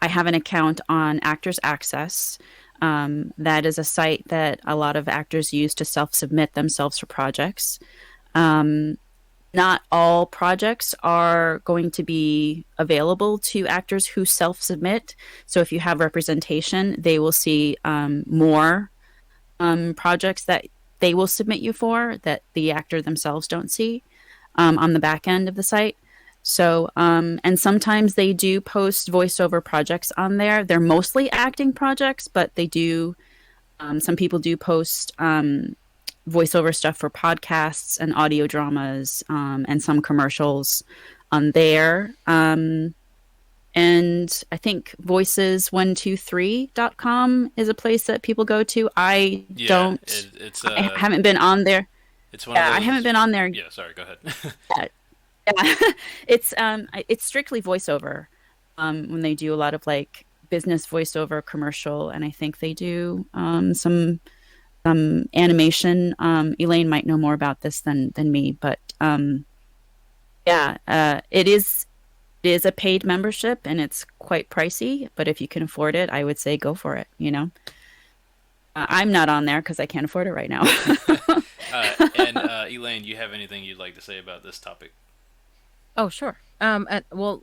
have an account on Actors Access. That is a site that a lot of actors use to self-submit themselves for projects. Um, Not all projects are going to be available to actors who self-submit. So if you have representation, they will see more projects that they will submit you for that the actor themselves don't see on the back end of the site. So, and sometimes they do post voiceover projects on there. They're mostly acting projects, but they do, some people do post voiceover stuff for podcasts and audio dramas and some commercials on there. And I think voices123.com is a place that people go to. Yeah, it's I haven't been on there. it's one of Yeah, I haven't those. been on there Yeah, sorry, go ahead. yet. Yeah, it's strictly voiceover. When they do a lot of like business voiceover commercial, and I think they do some animation. Elaine might know more about this than me, but yeah, it is a paid membership and it's quite pricey. But if you can afford it, I would say go for it. I'm not on there because I can't afford it right now. And Elaine, do you have anything you'd like to say about this topic? Oh, sure. Well,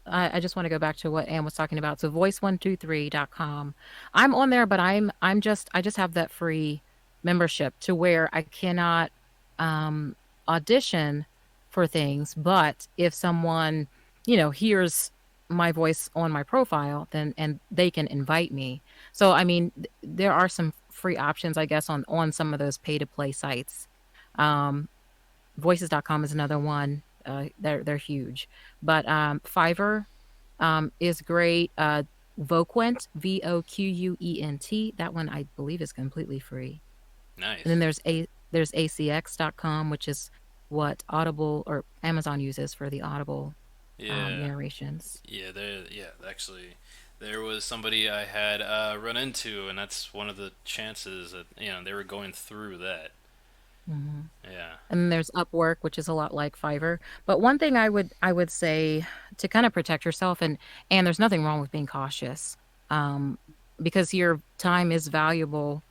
I just want to go back to what Anne was talking about. So voice123.com. I'm on there, but I just have that free membership to where I cannot um, audition for things. But if someone, hears my voice on my profile, then and they can invite me. So I mean, there are some free options, I guess, on some of those pay to play sites. Um, Voices.com is another one. They're huge, but Fiverr is great. Voquent, Voquent, that one I believe is completely free. And then Nice. there's ACX.com, which is what Audible or Amazon uses for the Audible Yeah. narrations. Actually, there was somebody I had run into, and that's one of the chances that they were going through that. hmm Yeah, And then there's Upwork, which is a lot like Fiverr. But one thing I would say to kind of protect yourself, and there's nothing wrong with being cautious, um, because your time is valuable,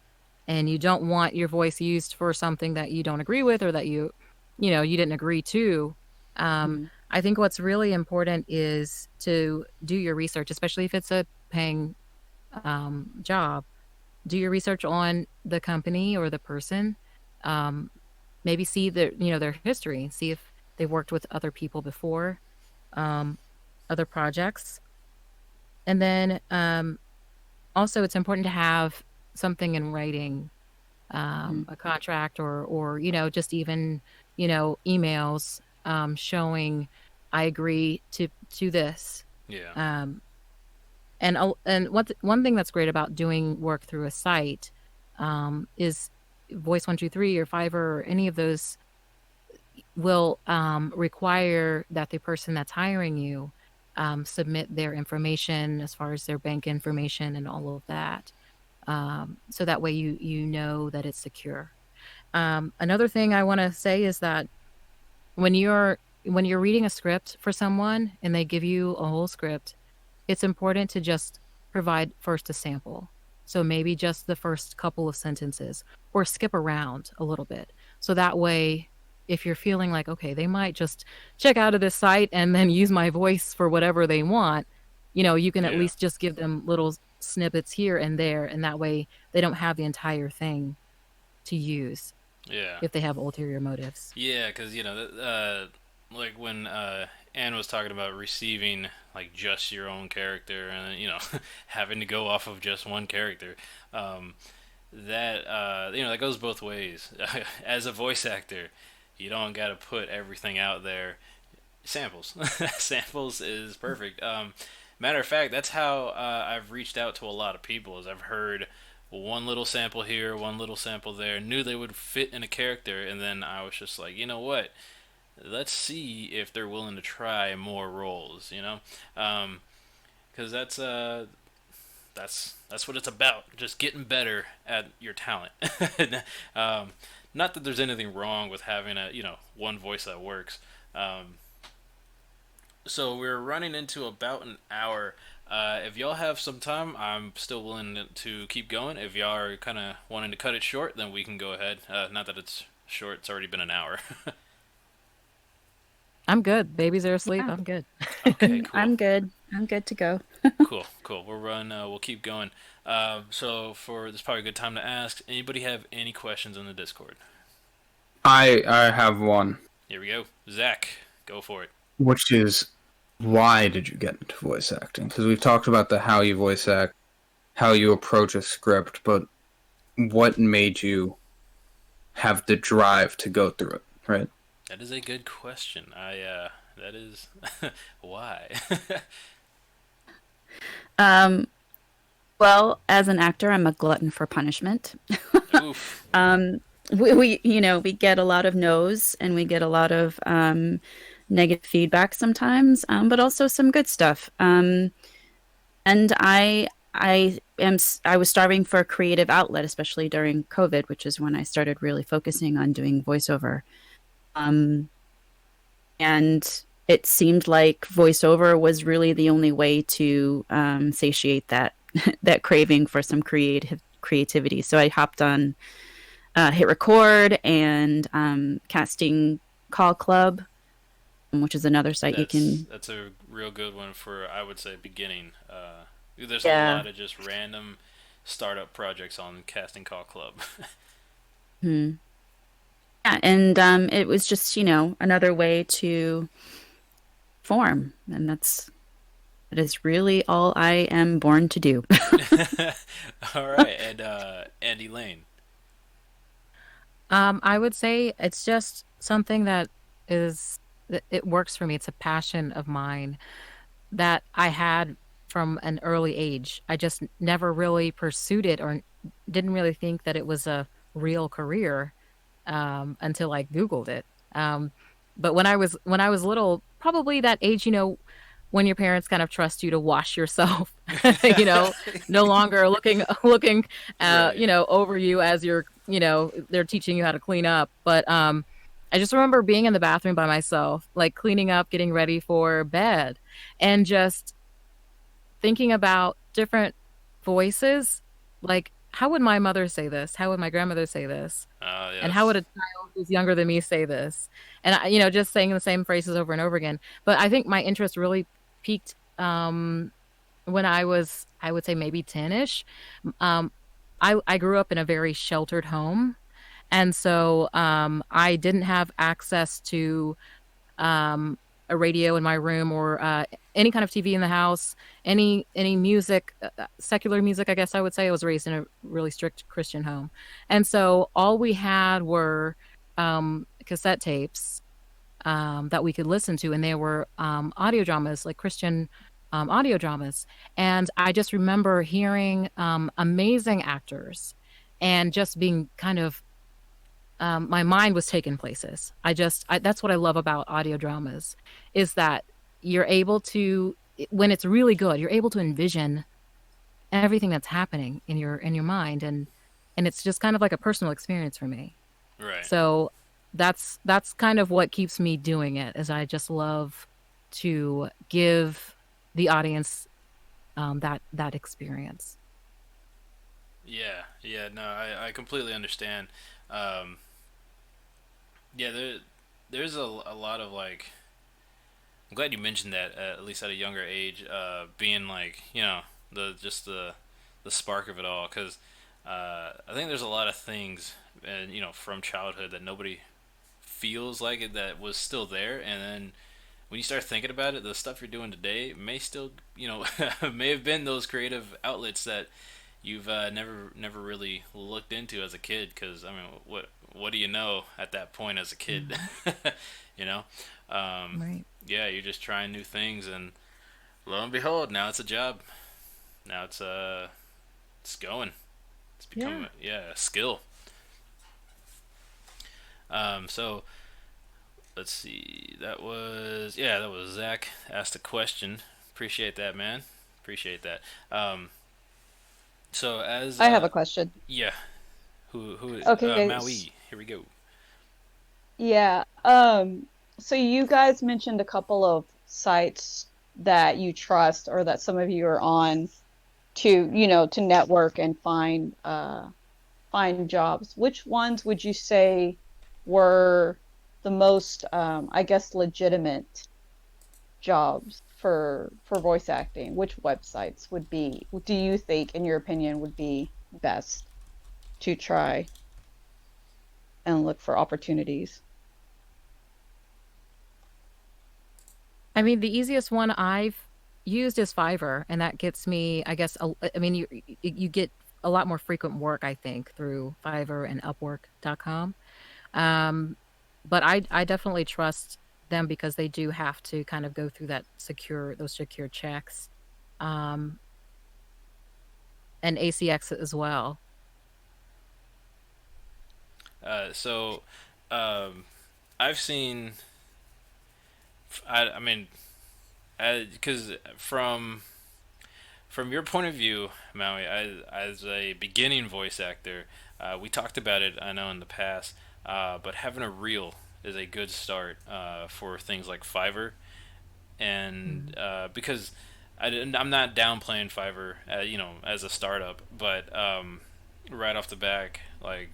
and you don't want your voice used for something that you don't agree with or that you didn't agree to. Um, Mhm. I think what's really important is to do your research, especially if it's a paying job. Do your research on the company or the person. Um, Maybe see their history, see if they've worked with other people before, um, other projects, and then also it's important to have something in writing, Mhm. a contract or just even emails showing I agree to this. yeah, Um, and one thing that's great about doing work through a site is Voice123 or Fiverr or any of those will require that the person that's hiring you submit their information as far as their bank information and all of that. So that way you know that it's secure. Another thing I want to say is that when you're reading a script for someone and they give you a whole script, it's important to just provide first a sample. So maybe just the first couple of sentences or skip around a little bit. So that way, if you're feeling like, okay, they might just check out of this site and then use my voice for whatever they want, you can at yeah, least just give them little snippets here and there. And that way they don't have the entire thing to use yeah, if they have ulterior motives. yeah. Because like when Anne was talking about receiving like just your own character, and having to go off of just one character. Um, that that goes both ways. As a voice actor, you don't got to put everything out there. Samples, samples is perfect. Matter of fact, that's how I've reached out to a lot of people. Is I've heard one little sample here, one little sample there, knew they would fit in a character, and then I was just like, you know what? Let's see if they're willing to try more roles. Because that's what it's about. Just getting better at your talent. um, Not that there's anything wrong with having a one voice that works. Um, so we're running into about an hour. If y'all have some time, I'm still willing to keep going. If y'all are kind of wanting to cut it short, then we can go ahead. Not that it's short; it's already been an hour. I'm good. Babies are asleep. Yeah. I'm good. Okay, cool. I'm good. I'm good to go. Cool. We'll run. We'll keep going. So for this is probably a good time to ask. Anybody have any questions in the Discord? I have one, Here we go. Zach, go for it. which is why did you get into voice acting? Because we've talked about the how you voice act, how you approach a script, but what made you have the drive to go through it, right? That is a good question. That is why. Um, well, as an actor, I'm a glutton for punishment. Oof. We get a lot of no's and we get a lot of negative feedback sometimes, but also some good stuff. And I was starving for a creative outlet, especially during COVID, which is when I started really focusing on doing voiceover. Um, and it seemed like voiceover was really the only way to satiate that that craving for some creativity. So I hopped on Hit Record and Casting Call Club, which is another site you can. That's a real good one for, I would say, beginning. There's a Yeah. lot of just random startup projects on Casting Call Club. Hmm. Yeah, and it was just, another way to form, and that is really all I am born to do. All right, and Elaine. I would say it's just something that it works for me. It's a passion of mine that I had from an early age. I just never really pursued it or didn't really think that it was a real career until I Googled it. Um, but when I was little, probably that age, when your parents kind of trust you to wash yourself, you know, no longer looking, Right. over you as they're teaching you how to clean up. But I just remember being in the bathroom by myself, like cleaning up, getting ready for bed, and just thinking about different voices. Like, how would my mother say this? How would my grandmother say this? Oh, And how would yes. a child who's younger than me say this? And just saying the same phrases over and over again. But I think my interest really peaked when I would say maybe 10ish. Um, I grew up in a very sheltered home, and so I didn't have access to um, a radio in my room or any kind of TV in the house, any music, secular music. I guess I would say I was raised in a really strict Christian home, and so all we had were cassette tapes that we could listen to, and they were audio dramas, like Christian audio dramas. And I just remember hearing amazing actors, and just being kind of my mind was taken places. That's what I love about audio dramas, is that you're able to, when it's really good, you're able to envision everything that's happening in your mind, and it's just kind of like a personal experience for me. Right. So that's kind of what keeps me doing it, is I just love to give the audience that experience. Yeah. Yeah. No, I completely understand. Um, yeah. There's a lot of like. I'm glad you mentioned that. At least at a younger age, being like, the spark of it all, because I think there's a lot of things, and from childhood that nobody feels like it, that was still there, and then when you start thinking about it, the stuff you're doing today may still, may have been those creative outlets that you've never really looked into as a kid. Because I mean, what do you know at that point as a kid? Mhm. you know, um, Right. yeah, you're just trying new things, and lo and behold, now it's a job. Now it's going. It's become Yeah. a skill. So let's see. That was Zach asked a question. Appreciate that, man. Appreciate that. So as I have a question. yeah, who Okay, Maui. Here we go. yeah. So you guys mentioned a couple of sites that you trust or that some of you are on to, to network and find jobs. Which ones would you say were the most, I guess, legitimate jobs for voice acting? Which websites do you think, in your opinion, would be best to try and look for opportunities? I mean, the easiest one I've used is Fiverr, and that gets me, I guess, I mean, you get a lot more frequent work, I think, through Fiverr and Upwork.com. Um, but I definitely trust them because they do have to kind of go through those secure checks, um, and ACX as well. So um, I've seen. I mean, because from your point of view, Maui, as a beginning voice actor, we talked about it, I know, in the past, but having a reel is a good start for things like Fiverr, and Mm. because I'm not downplaying Fiverr, as a startup, but right off the back, like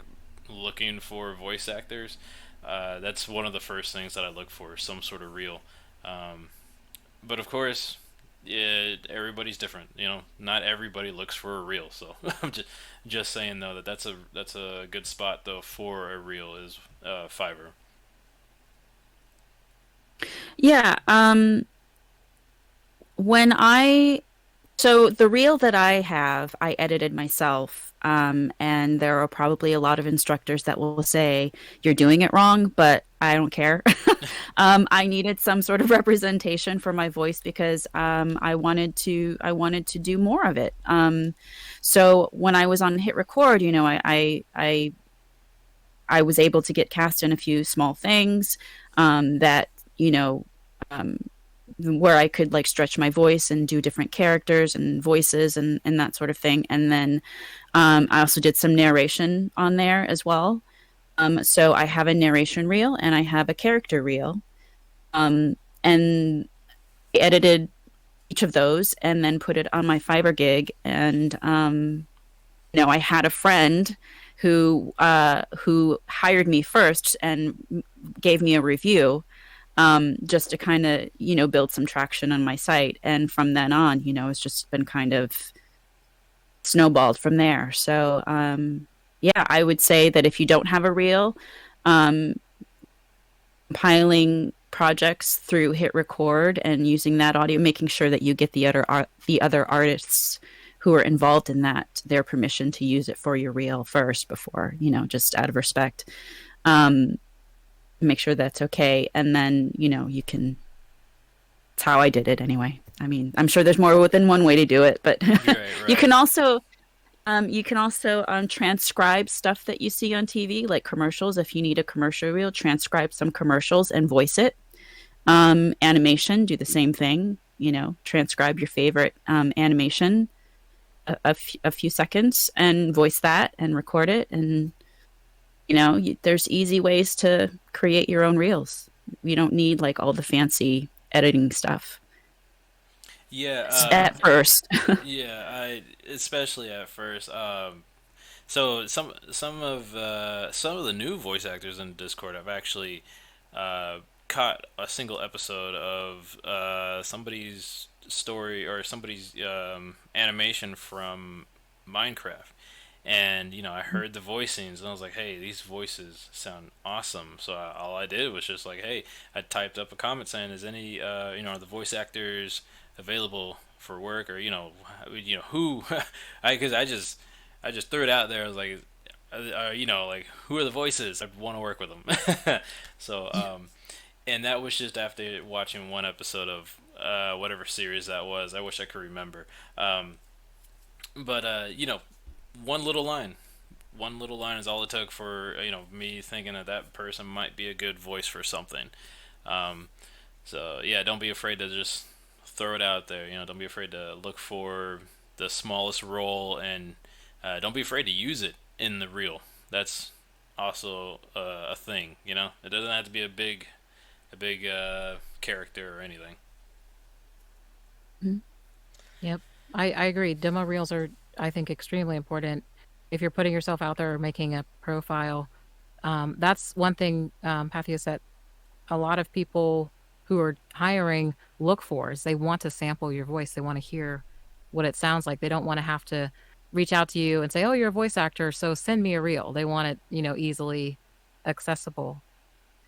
looking for voice actors, That's one of the first things that I look for, some sort of reel. Um, but of course, yeah, everybody's different. Not everybody looks for a reel. So I'm just saying though that that's a good spot though for a reel is Fiverr. Yeah. When I So the reel that I have, I edited myself. And there are probably a lot of instructors that will say you're doing it wrong, but I don't care. I needed some sort of representation for my voice because I wanted to do more of it. So when I was on Hit Record, I was able to get cast in a few small things that you know. Um, where I could like stretch my voice and do different characters and voices and that sort of thing. And then I also did some narration on there as well. So I have a narration reel and I have a character reel. And I edited each of those and then put it on my Fiverr gig. And I had a friend who hired me first and gave me a review just to kind of, build some traction on my site. And from then on, it's just been kind of snowballed from there. So, yeah, I would say that if you don't have a reel, um, compiling projects through Hit Record and using that audio, making sure that you get the other artists who are involved in that their permission to use it for your reel first before, just out of respect. Um, make sure that's okay, and then you can. It's how I did it anyway. I mean, I'm sure there's more than one way to do it, but Right, you right. can also transcribe stuff that you see on TV, like commercials. If you need a commercial reel, transcribe some commercials and voice it. Animation, do the same thing. Transcribe your favorite animation a few seconds and voice that and record it. And there's easy ways to create your own reels. You don't need like all the fancy editing stuff Yeah, at first. yeah. I especially at first. So some of the new voice actors in Discord have actually uh, caught a single episode of somebody's story or somebody's animation from Minecraft. And I heard the voicings, and I was like, "Hey, these voices sound awesome." So all I did was just like, "Hey," I typed up a comment saying, "Is any the voice actors available for work, or who?" Because I just threw it out there. I was like, like, who are the voices? I want to work with them. So, and that was just after watching one episode of whatever series that was. I wish I could remember. But one little line, one little line is all it took for me thinking that that person might be a good voice for something. Um, so yeah, don't be afraid to just throw it out there. Don't be afraid to look for the smallest role, and don't be afraid to use it in the reel. That's also a thing. It doesn't have to be a big character or anything. Mhm. Yep. I agree. Demo reels are, I think, extremely important if you're putting yourself out there or making a profile. That's one thing, Pathios, that a lot of people who are hiring look for is they want to sample your voice. They want to hear what it sounds like. They don't want to have to reach out to you and say, "Oh, you're a voice actor, so send me a reel." They want it, easily accessible.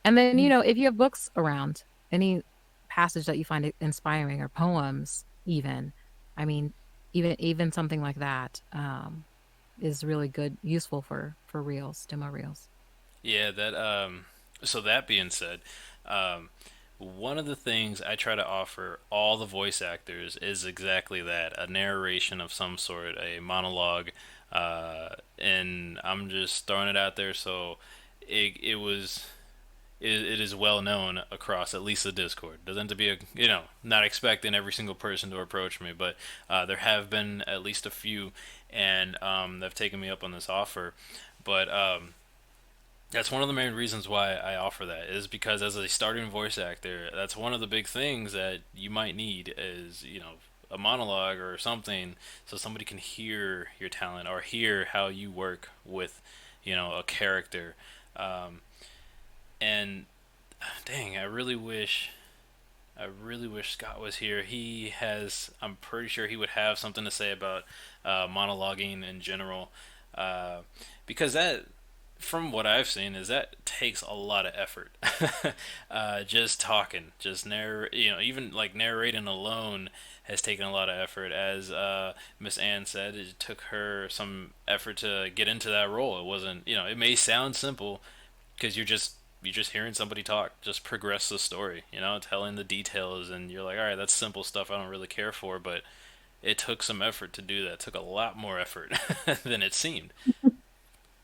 And then, if you have books around, any passage that you find inspiring or poems, even, I mean, even something like that is really good, useful for reels, demo reels. Yeah, that so that being said, um one of the things I try to offer all the voice actors is exactly that, a narration of some sort, a monologue, and I'm just throwing it out there so it is well known across at least the Discord. Doesn't have to be not expecting every single person to approach me, but there have been at least a few, and they've taken me up on this offer. But that's one of the main reasons why I offer that is because as a starting voice actor, that's one of the big things that you might need is, a monologue or something so somebody can hear your talent or hear how you work with, a character. Um, And dang, I really wish Scott was here. He has, I'm pretty sure he would have something to say about monologuing in general, uh, because that, from what I've seen, is that takes a lot of effort. Just talking, just even like narrating alone has taken a lot of effort. As Miss Ann said, it took her some effort to get into that role. It wasn't, it may sound simple because you're just hearing somebody talk, just progress the story, telling the details, and you're like, all right, that's simple stuff I don't really care for, but it took some effort to do that. It took a lot more effort than it seemed.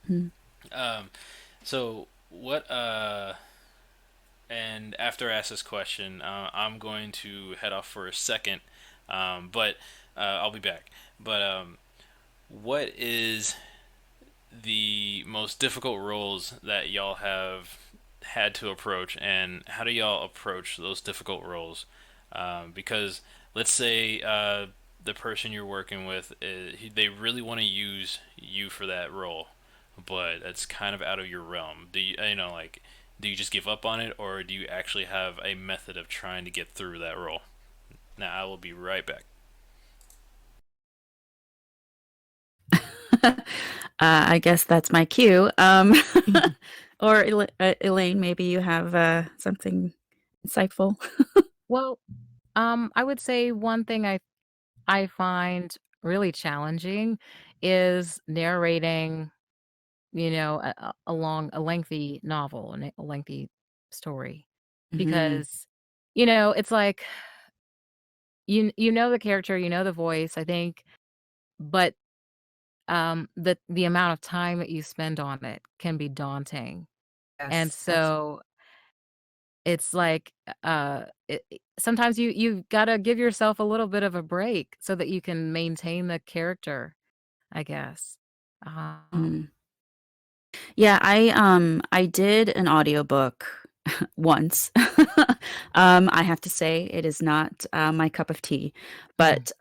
Mm. Um, so what? And after I ask this question, I'm going to head off for a second, but I'll be back. But what is the most difficult roles that y'all have had to approach, and how do y'all approach those difficult roles? Because let's say the person you're working with, they really want to use you for that role, but it's kind of out of your realm. Like, do you just give up on it, or do you actually have a method of trying to get through that role? Now, I will be right back. I guess that's my cue. Or Elaine, maybe you have something insightful. Well, I would say one thing I find really challenging is narrating, along a lengthy novel and a lengthy story, Hmm. because it's like you know the character, you know the voice, I think, but the amount of time that you spend on it can be daunting. And Yes, absolutely. so it's like sometimes you've got to give yourself a little bit of a break so that you can maintain the character, I guess. Um, Yeah, I did an audiobook once. I have to say it is not my cup of tea, mm, but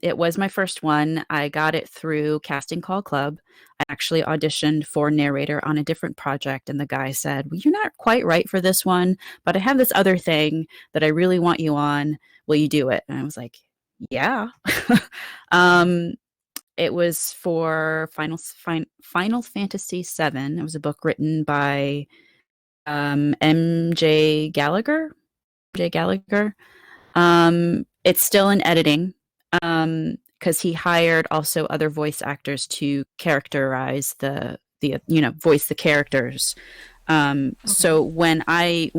it was my first one. I got it through Casting Call Club. I actually auditioned for narrator on a different project, and the guy said, "Well, you're not quite right for this one, but I have this other thing that I really want you on. Will you do it?" And I was like, "Yeah." um, it was for Final Fantasy VII. It was a book written by MJ Gallagher. J Gallagher. It's still in editing because he hired also other voice actors to characterize the voice the characters. okay. So when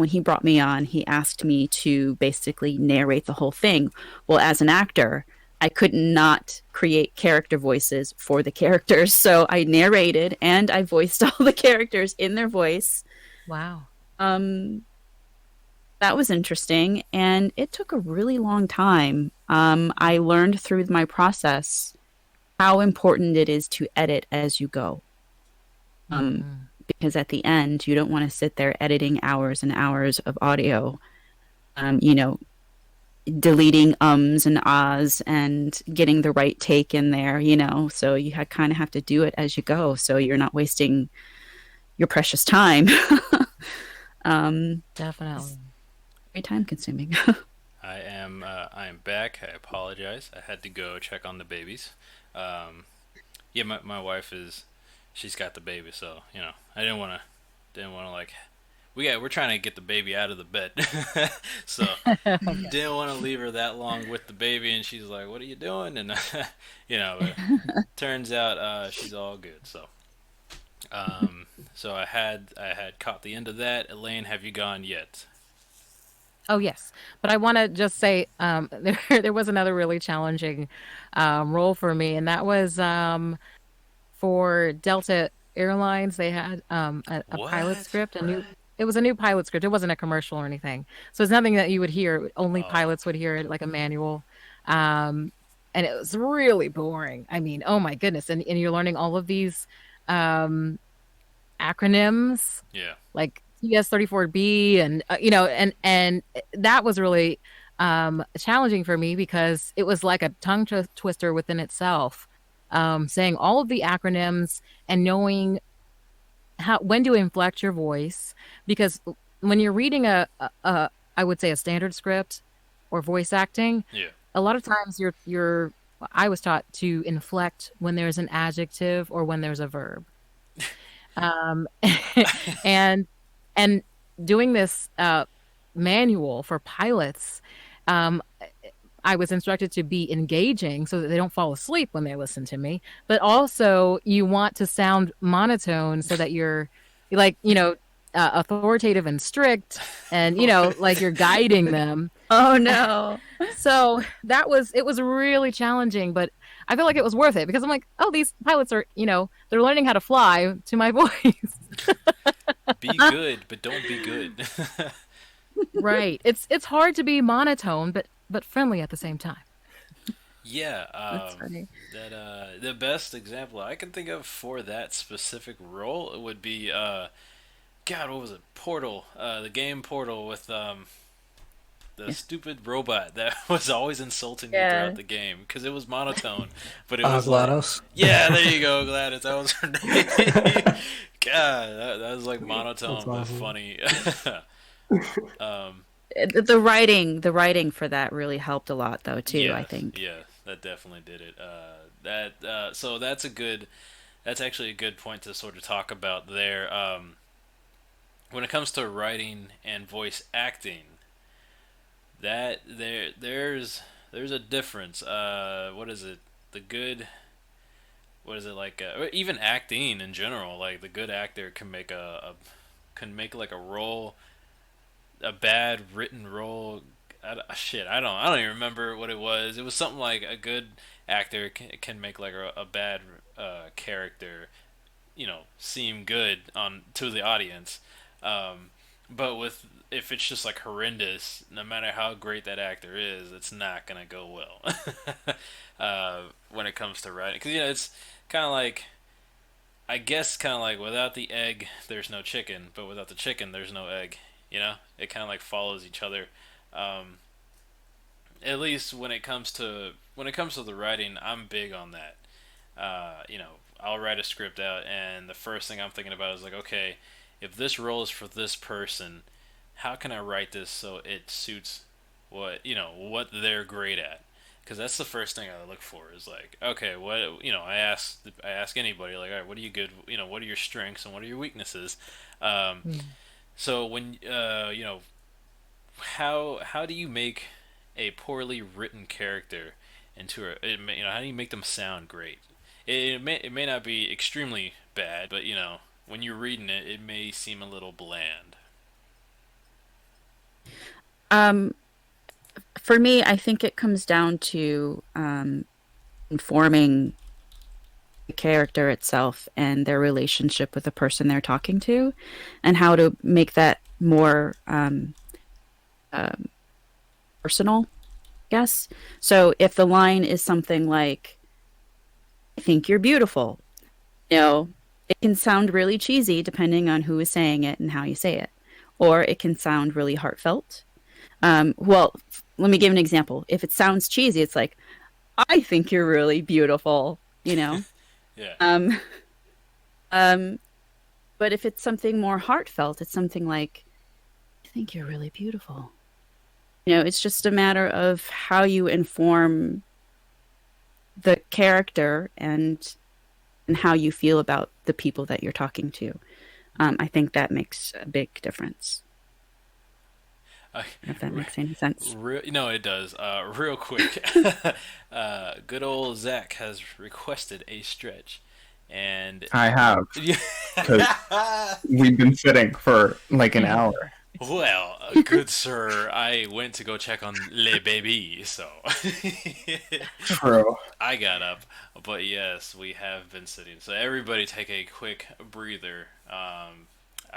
he brought me on, he asked me to basically narrate the whole thing. Well, as an actor, I could not create character voices for the characters, so I narrated and I voiced all the characters in their voice. Wow. Um, that was interesting, and it took a really long time. I learned through my process how important it is to edit as you go. Um, Hmm. because at the end, you don't want to sit there editing hours and hours of audio, um, you know, deleting ums and ahs and getting the right take in there. So you kind of have to do it as you go, so you're not wasting your precious time. It's Definitely. very time consuming. I am back. I apologize. I had to go check on the babies. Um, yeah, my wife she's got the baby, so I didn't want to like we're trying to get the baby out of the bed, so Okay. didn't want to leave her that long with the baby, and she's like, "What are you doing?" And but turns out she's all good. So I had caught the end of that. Elaine, have you gone yet? Oh, yes. But I want to just say there was another really challenging role for me, and that was for Delta Airlines. They had a pilot What? script, it was a new pilot script. It wasn't a commercial or anything. So it's nothing that you would hear. Only Oh, pilots would hear it, like a manual. Um, and it was really boring. I mean, oh my goodness. And you're learning all of these um, acronyms yeah. like TS34B and and that was really challenging for me because it was like a twister within itself, saying all of the acronyms and knowing when to inflect your voice, because when you're reading a I would say a standard script or voice acting, Yeah. a lot of times you're I was taught to inflect when there's an adjective or when there's a verb. Um, and and doing this manual for pilots, um, I was instructed to be engaging so that they don't fall asleep when they listen to me. But also, you want to sound monotone so that you're like, authoritative and strict, and like you're guiding them. Oh no. So it was really challenging, but I feel like it was worth it because I'm like, oh, these pilots are, they're learning how to fly to my voice. Be good, but don't be good. Right. It's hard to be monotone, but friendly at the same time. Yeah, That's funny. that the best example I can think of for that specific role would be God, what was it? Portal, the game Portal with the stupid robot that was always insulting me Yeah. throughout the game because it was monotone, but it was like, GLaDOS. yeah, there you go, Gladys, that was her name. God, that was like monotone That's but awesome. funny. um, The writing for that really helped a lot, though, too. I yes, think. yeah, that definitely did it. So that's actually a good point to sort of talk about there. When it comes to writing and voice acting, that there's a difference. What is it? The good, what is it like? Or even acting in general, like the good actor can make can make like a role, a bad written role. Shit, I don't even remember what it was. It was something like a good actor can make like a bad character, seem good on to the audience. Um, but with if it's just like horrendous, no matter how great that actor is, it's not gonna go well. When it comes to writing, because it's kind of like, I guess, kind of like without the egg, there's no chicken, but without the chicken, there's no egg. It kind of like follows each other. Um, at least when it comes to the writing, I'm big on that. I'll write a script out, and the first thing I'm thinking about is like, okay, if this role is for this person, how can I write this so it suits what they're great at? Because that's the first thing I look for is like, okay, what I ask anybody like, all right, what are you good? What are your strengths and what are your weaknesses? Um, Mm. so when how do you make a poorly written character into how do you make them sound great? It may not be extremely bad, but when you're reading it, it may seem a little bland. Um, for me, I think it comes down to informing the character itself and their relationship with the person they're talking to, and how to make that more um, personal, I guess. So if the line is something like, I think you're beautiful, it can sound really cheesy depending on who is saying it and how you say it. Or it can sound really heartfelt. Let me give an example. If it sounds cheesy, it's like, I think you're really beautiful, you know? Yeah. Um, um, but if it's something more heartfelt, it's something like, I think you're really beautiful. It's just a matter of how you inform the character and how you feel about the people that you're talking to. I think that makes a big difference. Uh, If that makes any sense. no, it does. Real quick, good old Zach has requested a stretch, and I have, because we've been sitting for like an hour. well, good sir, I went to go check on Le Baby, so True. I got up. But yes, we have been sitting. So everybody take a quick breather.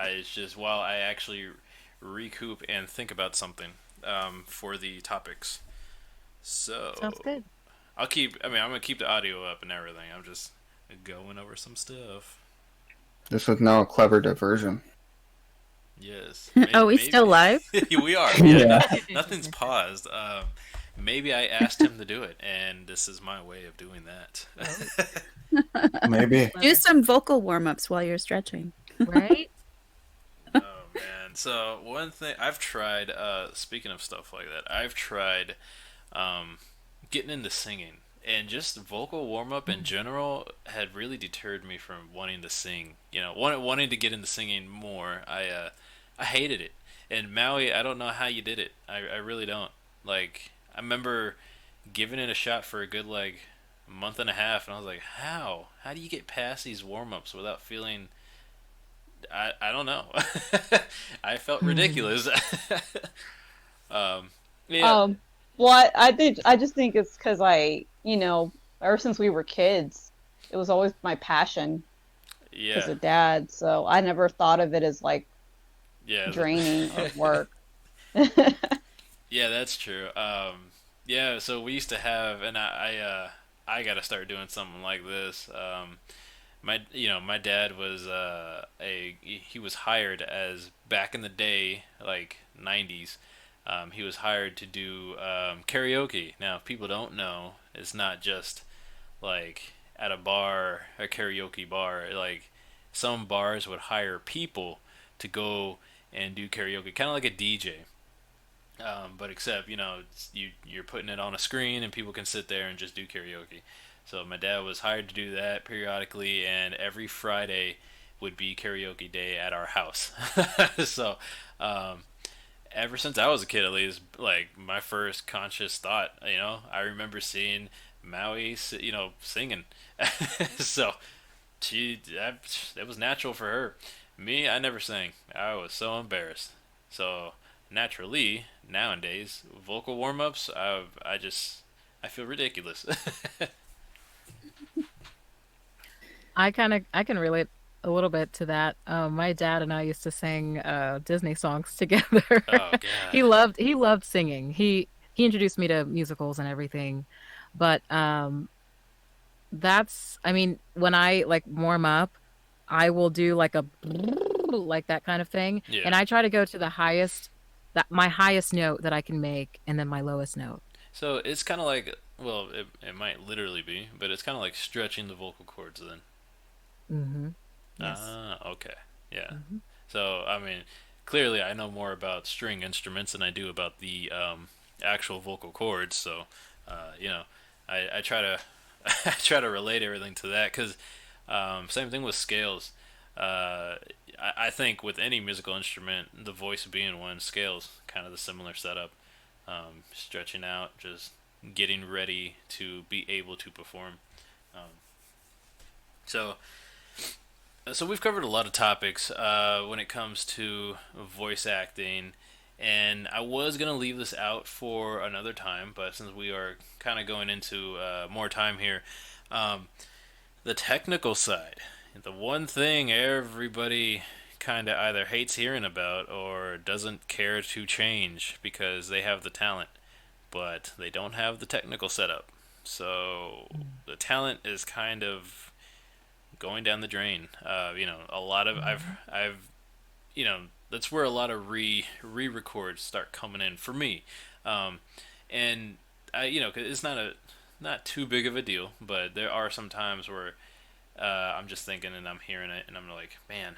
It's just while I actually recoup and think about something for the topics. So Sounds good. I'm gonna keep the audio up and everything. I'm just going over some stuff. This was now a clever diversion. Yes. Oh, we still live? We are. Yeah. Nothing's paused. Maybe I asked him to do it, and this is my way of doing that. Maybe. Do some vocal warm ups while you're stretching. Right? Oh man. So one thing I've tried, speaking of stuff like that, I've tried um, getting into singing, and just vocal warm up in general had really deterred me from wanting to sing. Wanting to get into singing more. I hated it. And Maui, I don't know how you did it. I really don't. Like, I remember giving it a shot for a good like month and a half, and I was like, how? How do you get past these warm ups without feeling? I don't know. I felt ridiculous. um, yeah, Um, well, I just think it's because ever since we were kids, it was always my passion because yeah, of dad. So I never thought of it as like yeah. draining or work. Yeah, that's true. Yeah, so we used to have, and I got to start doing something like this. My dad was he was hired as back in the day, like '90s. He was hired to do karaoke. Now, if people don't know, it's not just like at a bar, a karaoke bar. Like some bars would hire people to go and do karaoke, kind of like a DJ. But except you're putting it on a screen and people can sit there and just do karaoke. So my dad was hired to do that periodically, and every Friday would be karaoke day at our house. So um, ever since I was a kid, at least, like my first conscious thought, I remember seeing Maui, singing. So that was natural for her. Me, I never sang. I was so embarrassed. So naturally, nowadays, vocal warm ups, I feel ridiculous. I can relate a little bit to that. My dad and I used to sing Disney songs together. Oh God. He loved singing. He introduced me to musicals and everything. But that's I mean, when I like warm up, I will do like a like that kind of thing, Yeah. and I try to go to the highest that my highest note that I can make and then my lowest note. So it's kind of like, well, it might literally be, but it's kind of like stretching the vocal cords then. Mhm. Yes. Ah, okay. Yeah. Mhm. So, I mean, clearly I know more about string instruments than I do about the actual vocal cords. So, you know, I try to I try to relate everything to that because same thing with scales. I think with any musical instrument, the voice being one, scales kind of the similar setup. Stretching out, just getting ready to be able to perform. Um, so so we've covered a lot of topics when it comes to voice acting, and I was gonna leave this out for another time, but since we are kind of going into more time here, um, the technical side, the one thing everybody kind of either hates hearing about or doesn't care to change because they have the talent, but they don't have the technical setup. So the talent is kind of going down the drain. A lot of I've that's where a lot of re-records start coming in for me, um, and 'cause it's not too big of a deal, but there are some times where I'm just thinking and I'm hearing it and I'm like, man,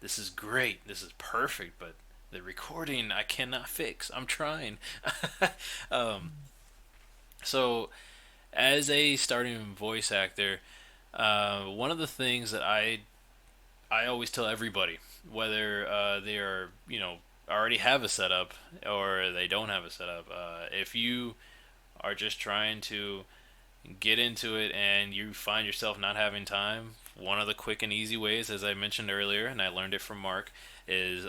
this is great, this is perfect, but the recording I cannot fix. I'm trying. um, so as a starting voice actor, one of the things that I always tell everybody, whether they are already have a setup or they don't have a setup, if you are just trying to get into it and you find yourself not having time, one of the quick and easy ways, as I mentioned earlier, and I learned it from Mark, is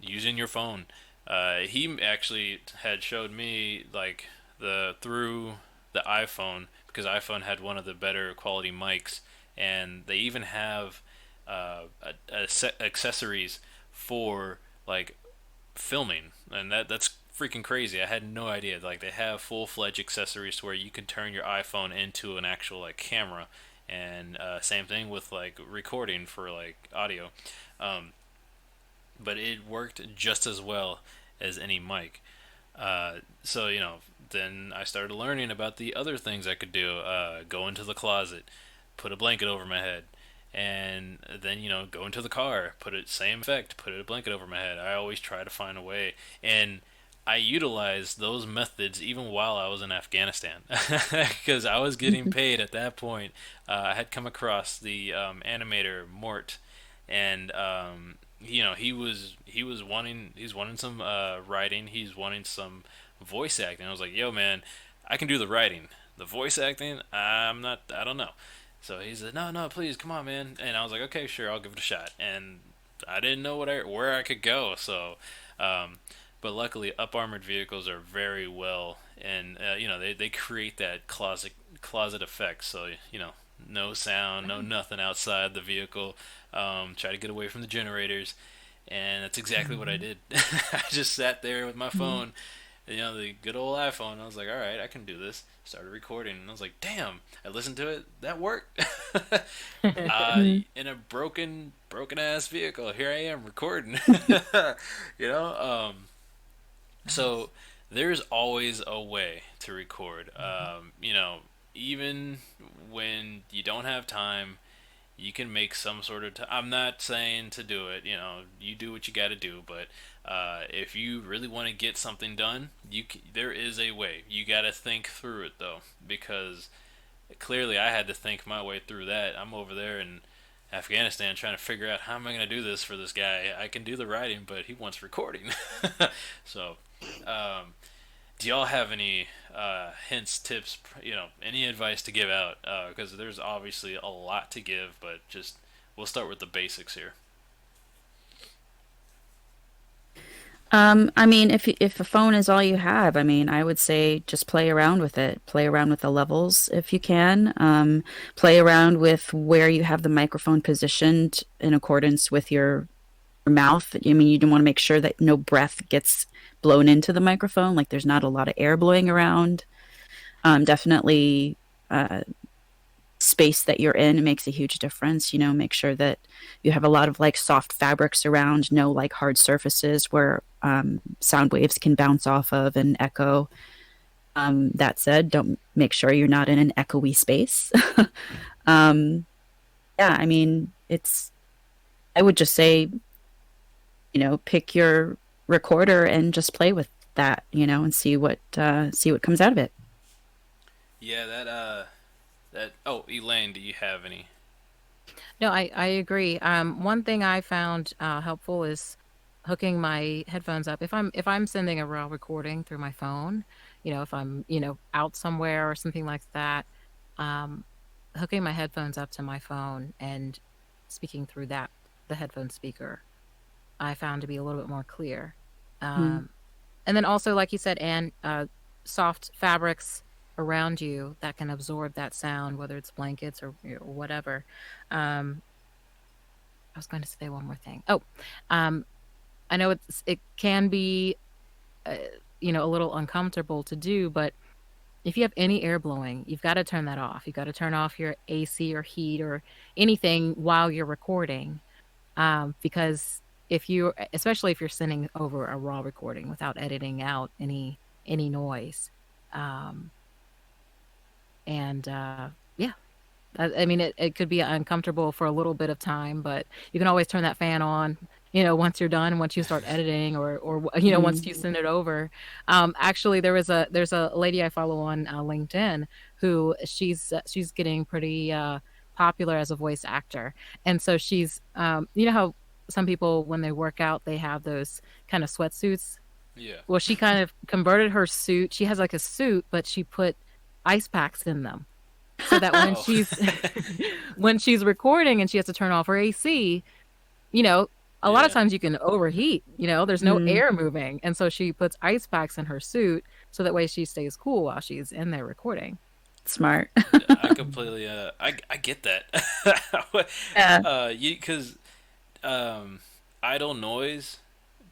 using your phone. He actually had showed me like the through the iPhone because iPhone had one of the better quality mics, and they even have accessories for like filming, and that's freaking crazy. I had no idea. Like they have full fledged accessories to where you can turn your iPhone into an actual like camera, and same thing with like recording for like audio. Um, but it worked just as well as any mic. So then I started learning about the other things I could do. Go into the closet, put a blanket over my head, and then go into the car, put it same effect, put a blanket over my head. I always try to find a way, and I utilized those methods even while I was in Afghanistan because I was getting paid at that point. I had come across the animator Mort, and he's wanting some writing, he's wanting some voice acting. I was like, yo man, I can do the writing, the voice acting, I don't know. So he said, no, no, please, come on, man. And I was like, okay, sure, I'll give it a shot. And I didn't know where I could go, so um, but luckily, up armored vehicles are very well, and they create that closet effect. So no sound, no nothing outside the vehicle. Try to get away from the generators, and that's exactly what I did. I just sat there with my phone, the good old iPhone. I was like, all right, I can do this. Started recording, and I was like, damn! I listened to it. That worked. In a broken ass vehicle, here I am recording. you know. So there's always a way to record. Even when you don't have time, you can make some sort of. I'm not saying to do it. You do what you got to do. But if you really want to get something done, there is a way. You got to think through it though, because clearly I had to think my way through that. I'm over there in Afghanistan trying to figure out how am I going to do this for this guy. I can do the writing, but he wants recording. So, um, do y'all have any hints, tips, any advice to give out? Because there's obviously a lot to give, but just we'll start with the basics here. I mean, if a phone is all you have, I mean, I would say just play around with it. Play around with the levels if you can. Play around with where you have the microphone positioned in accordance with your mouth. I mean, you want to make sure that no breath gets blown into the microphone. Like there's not a lot of air blowing around. Definitely, space that you're in makes a huge difference. Make sure that you have a lot of like soft fabrics around, no like hard surfaces where sound waves can bounce off of and echo. That said, don't make sure you're not in an echoey space. um, yeah, I mean, I would just say, pick your recorder and just play with that, and see what comes out of it. Yeah, that. Oh, Elaine, do you have any? No, I agree. One thing I found helpful is hooking my headphones up. If I'm sending a raw recording through my phone, if I'm out somewhere or something like that, um, hooking my headphones up to my phone and speaking through the headphone speaker, I found to be a little bit more clear. Mm. Um, and then also, like you said, and soft fabrics around you that can absorb that sound, whether it's blankets or whatever. Um, I was going to say one more thing. Oh, um, I know it can be uh, a little uncomfortable to do, but if you have any air blowing, you've got to turn that off. You've got to turn off your AC or heat or anything while you're recording, because especially if you're sending over a raw recording without editing out any noise, um, and yeah, I mean, it could be uncomfortable for a little bit of time, but you can always turn that fan on, once you're done, once you start editing or once you Mm. send it over. Actually, there's a lady I follow on LinkedIn who she's getting pretty popular as a voice actor. And so she's, how some people, when they work out, they have those kind of sweatsuits. Yeah. Well, she kind of converted her suit. She has like a suit, but she put ice packs in them so that when Oh. she's when she's recording and she has to turn off her AC, you know, a lot of Yeah. times you can overheat, there's no Mm. air moving. And so she puts ice packs in her suit so that way she stays cool while she's in there recording. Smart. I completely. I get that. Yeah. Because um, idle noise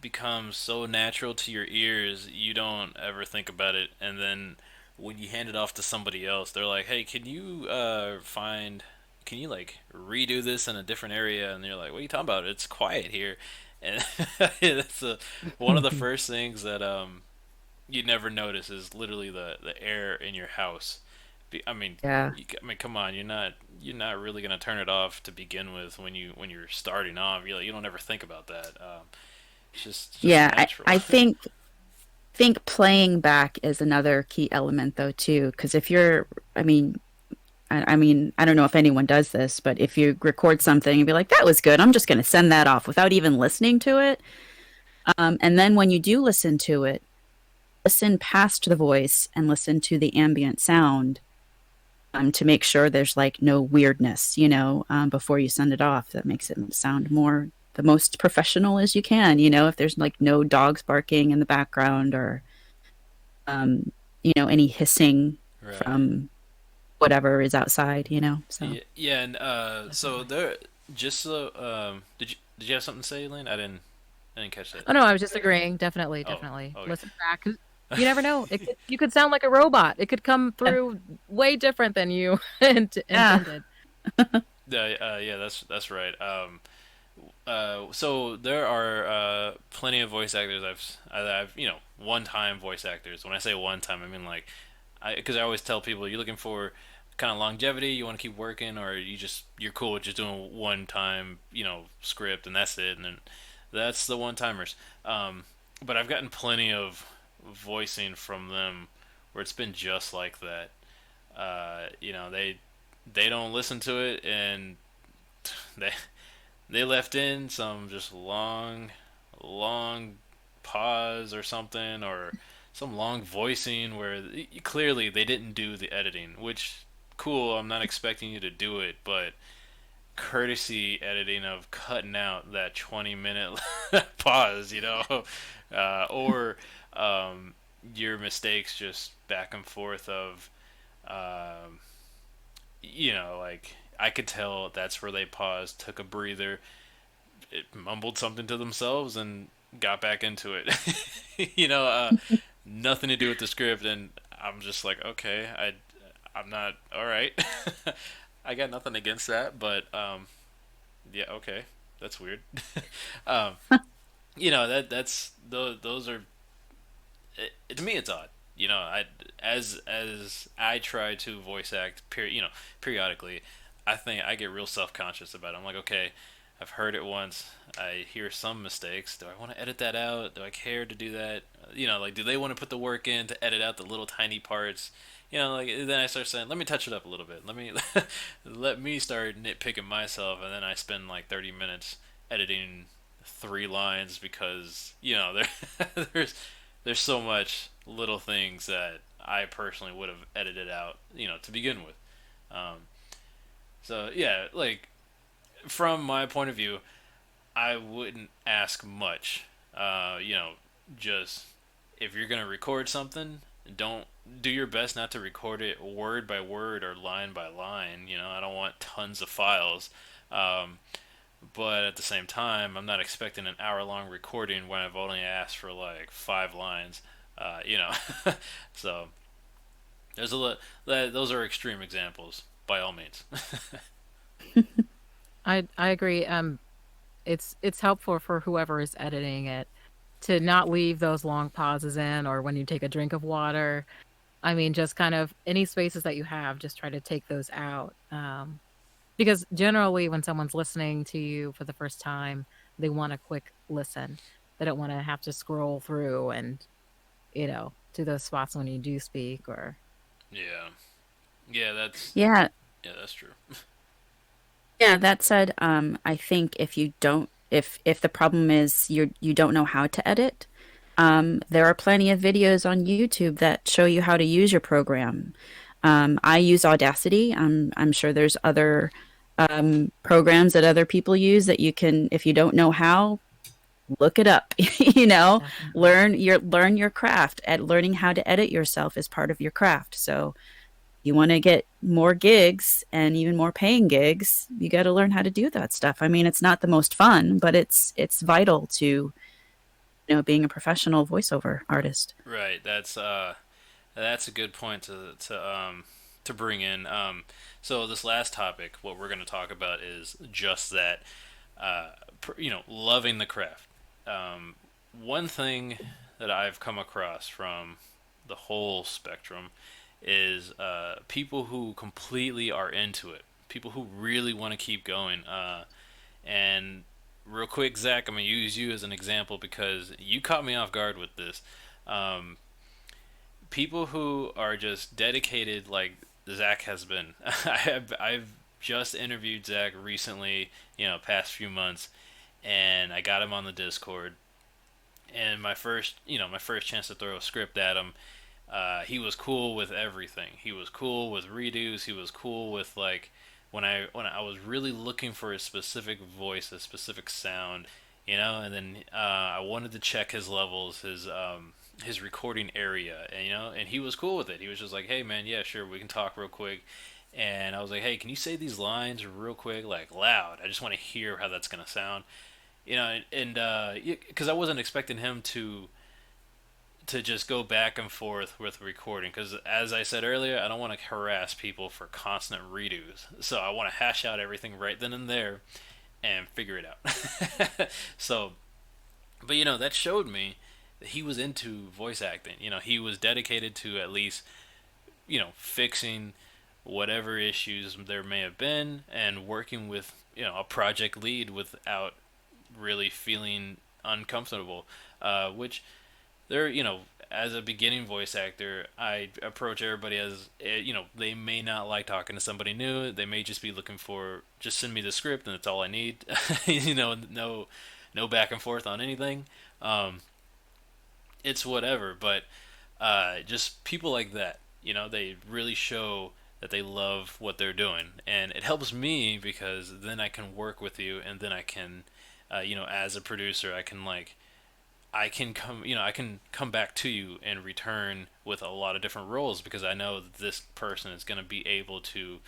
becomes so natural to your ears, you don't ever think about it, and then when you hand it off to somebody else, they're like, "Hey, can you like redo this in a different area?" And you're like, "What are you talking about? It's quiet here," and that's one of the first things that you never notice is literally the air in your house. I mean, Yeah. I mean, come on, you're not really gonna turn it off to begin with when you're starting off. You don't ever think about that. It's just Yeah, natural. I think playing back is another key element though too, because if you're, I mean, I don't know if anyone does this, but if you record something and be like, that was good, I'm just going to send that off without even listening to it. And then when you do listen to it, listen past the voice and listen to the ambient sound to make sure there's like no weirdness, before you send it off. That makes it sound more the most professional as you can, if there's like no dogs barking in the background or, any hissing Right. from whatever is outside. So. Yeah, yeah, and so Definitely. there, just so did you have something to say, Elaine? I didn't catch that. Oh no, I was just agreeing. Definitely, Oh, definitely. okay. Listen back. 'Cause you never know. You could sound like a robot. It could come Yeah. through way different than you Yeah. intended. Yeah, yeah, that's right. So there are plenty of voice actors I've one time voice actors. When I say one time, I mean like because I always tell people you're looking for kind of longevity, you want to keep working, or you're cool with just doing one time script and that's it, and then that's the one timers. But I've gotten plenty of voicing from them where it's been just like that. They don't listen to it and they they left in some just long pause or something, or some long voicing where clearly they didn't do the editing, which cool, I'm not expecting you to do it, but courtesy editing of cutting out that 20-minute pause, or your mistakes just back and forth of um, like I could tell that's where they paused, took a breather, it mumbled something to themselves, and got back into it. Nothing to do with the script, and I'm just like, okay, I'm not all right. I got nothing against that, but yeah, okay, that's weird. um, that's those are to me it's odd. As I try to voice act, periodically, I think I get real self conscious about it. I'm like, okay, I've heard it once. I hear some mistakes. Do I want to edit that out? Do I care to do that? Like, do they want to put the work in to edit out the little tiny parts? Like then I start saying, let me touch it up a little bit. Let me start nitpicking myself, and then I spend like 30 minutes editing 3 lines because there's so much little things that I personally would have edited out, to begin with. Um, so yeah, like from my point of view, I wouldn't ask much. Just if you're gonna record something, don't do your best not to record it word by word or line by line. I don't want tons of files. Um, but at the same time, I'm not expecting an hour-long recording when I've only asked for like 5 lines. Uh, you know, so there's a lot. Those are extreme examples, by all means. I agree. It's helpful for whoever is editing it to not leave those long pauses in, or when you take a drink of water. I mean, just kind of any spaces that you have, just try to take those out. Because generally, when someone's listening to you for the first time, they want a quick listen. They don't want to have to scroll through and, do those spots when you do speak or. Yeah, yeah, Yeah. that's true. Yeah, that said, I think if the problem is you don't know how to edit, there are plenty of videos on YouTube that show you how to use your program. I use Audacity. I'm sure there's other programs that other people use that you can, if you don't know how, look it up. Definitely. Learn your craft. At learning how to edit yourself is part of your craft. So you want to get more gigs and even more paying gigs, you got to learn how to do that stuff. I mean, it's not the most fun, but it's vital to, being a professional voiceover artist. Right. That's a good point to bring in. So this last topic, what we're going to talk about is just that. Loving the craft. One thing that I've come across from the whole spectrum is people who completely are into it, people who really want to keep going. And real quick, Zach, I'm gonna use you as an example because you caught me off guard with this. Um, People who are just dedicated, like Zach has been. I've just interviewed Zach recently, past few months, and I got him on the Discord. And my first chance to throw a script at him, he was cool with everything. He was cool with redos. He was cool with like when I was really looking for a specific voice, a specific sound, And then I wanted to check his levels, his recording area, and he was cool with it. He was just like, "Hey, man, yeah, sure, we can talk real quick." And I was like, "Hey, can you say these lines real quick, like loud? I just want to hear how that's gonna sound." And because I wasn't expecting him to just go back and forth with recording because as I said earlier, I don't want to harass people for constant redos, so I want to hash out everything right then and there and figure it out. So but that showed me that he was into voice acting. He was dedicated to at least fixing whatever issues there may have been and working with a project lead without really feeling uncomfortable, which they're as a beginning voice actor, I approach everybody as they may not like talking to somebody new. They may just be looking for just send me the script and that's all I need. No back and forth on anything. Um, it's whatever, but just people like that, they really show that they love what they're doing, and it helps me because then I can work with you, and then I can, as a producer, I can come back to you and return with a lot of different roles because I know that this person is going to be able to,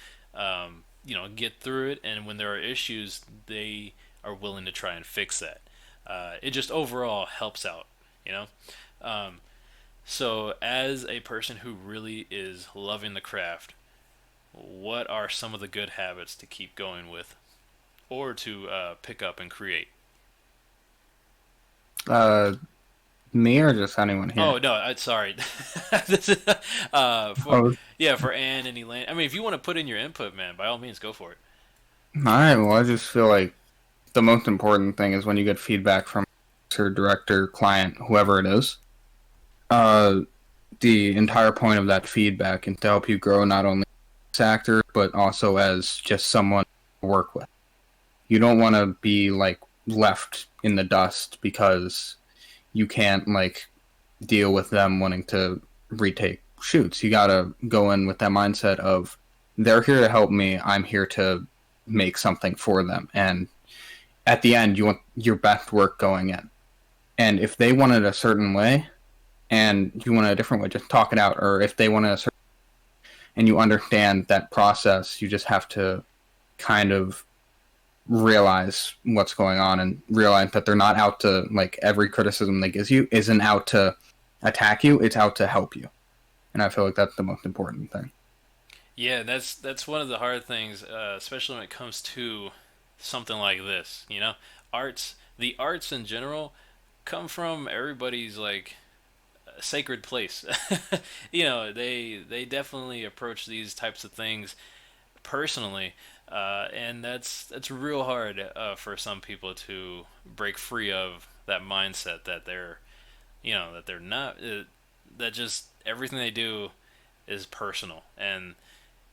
get through it. And when there are issues, they are willing to try and fix that. It just overall helps out, you know? Um, so, as a person who really is loving the craft, what are some of the good habits to keep going with or to pick up and create? Uh, Me or just anyone here? Oh no, sorry. This is, for Oh, yeah, for Anne and Elaine. I mean, if you want to put in your input, man, by all means, go for it. all right. Well, I just feel like the most important thing is when you get feedback from your director, client, whoever it is. Uh, the entire point of that feedback is to help you grow not only as an actor but also as just someone to work with. You don't want to be like left in the dust because you can't like deal with them wanting to retake shoots. You gotta go in with that mindset of they're here to help me. I'm here to make something for them. And at the end, you want your best work going in. And if they want it a certain way and you want it a different way, just talk it out. Or if they want it a certain and you understand that process, you just have to kind of realize what's going on and realize that they're not out to like every criticism they gives you isn't out to attack you, it's out to help you. And I feel like that's the most important thing. Yeah, that's one of the hard things, especially when it comes to something like this. The arts in general come from everybody's like sacred place. They definitely approach these types of things personally, and that's real hard for some people to break free of that mindset that they're not that just everything they do is personal, and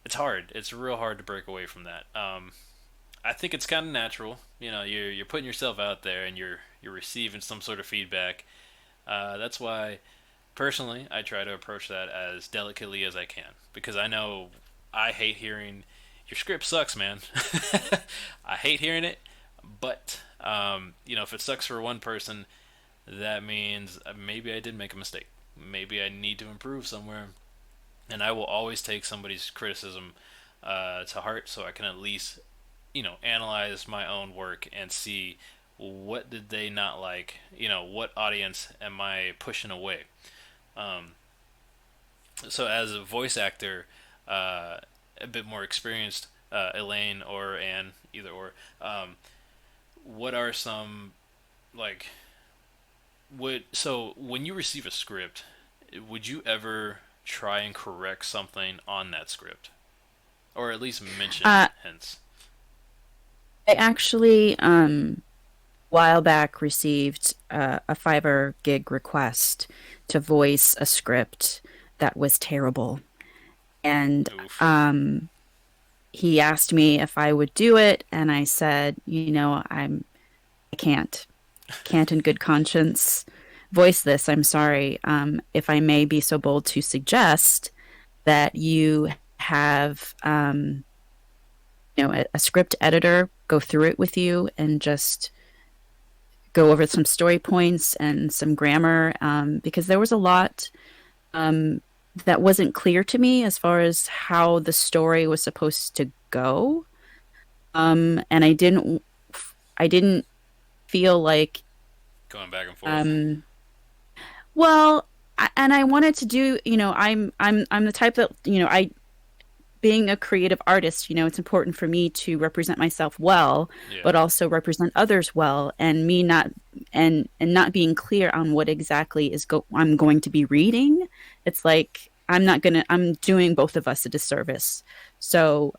it's hard. It's real hard to break away from that. I think it's kind of natural. You're putting yourself out there and you're receiving some sort of feedback. That's why personally I try to approach that as delicately as I can because I know I hate hearing your script sucks, man. I hate hearing it, but if it sucks for one person, that means maybe I did make a mistake. Maybe I need to improve somewhere, and I will always take somebody's criticism to heart, so I can at least analyze my own work and see what did they not like. What audience am I pushing away? Um, so as a voice actor, a bit more experienced, Elaine or Anne, either or, what are some like would so when you receive a script, would you ever try and correct something on that script, or at least mention Uh, hints? I actually, while back received a Fiverr gig request to voice a script that was terrible. And Oof. um, he asked me if I would do it, and I said, I can't in good conscience voice this. I'm sorry. If I may be so bold to suggest that you have, a script editor go through it with you and just go over some story points and some grammar, because there was a lot um, that wasn't clear to me as far as how the story was supposed to go. And I didn't feel like, Going back and forth. um, well, and I wanted to do, I'm the type that, being a creative artist, it's important for me to represent myself well, Yeah. but also represent others well, and me not and not being clear on what exactly I'm going to be reading. It's like I'm doing both of us a disservice. So,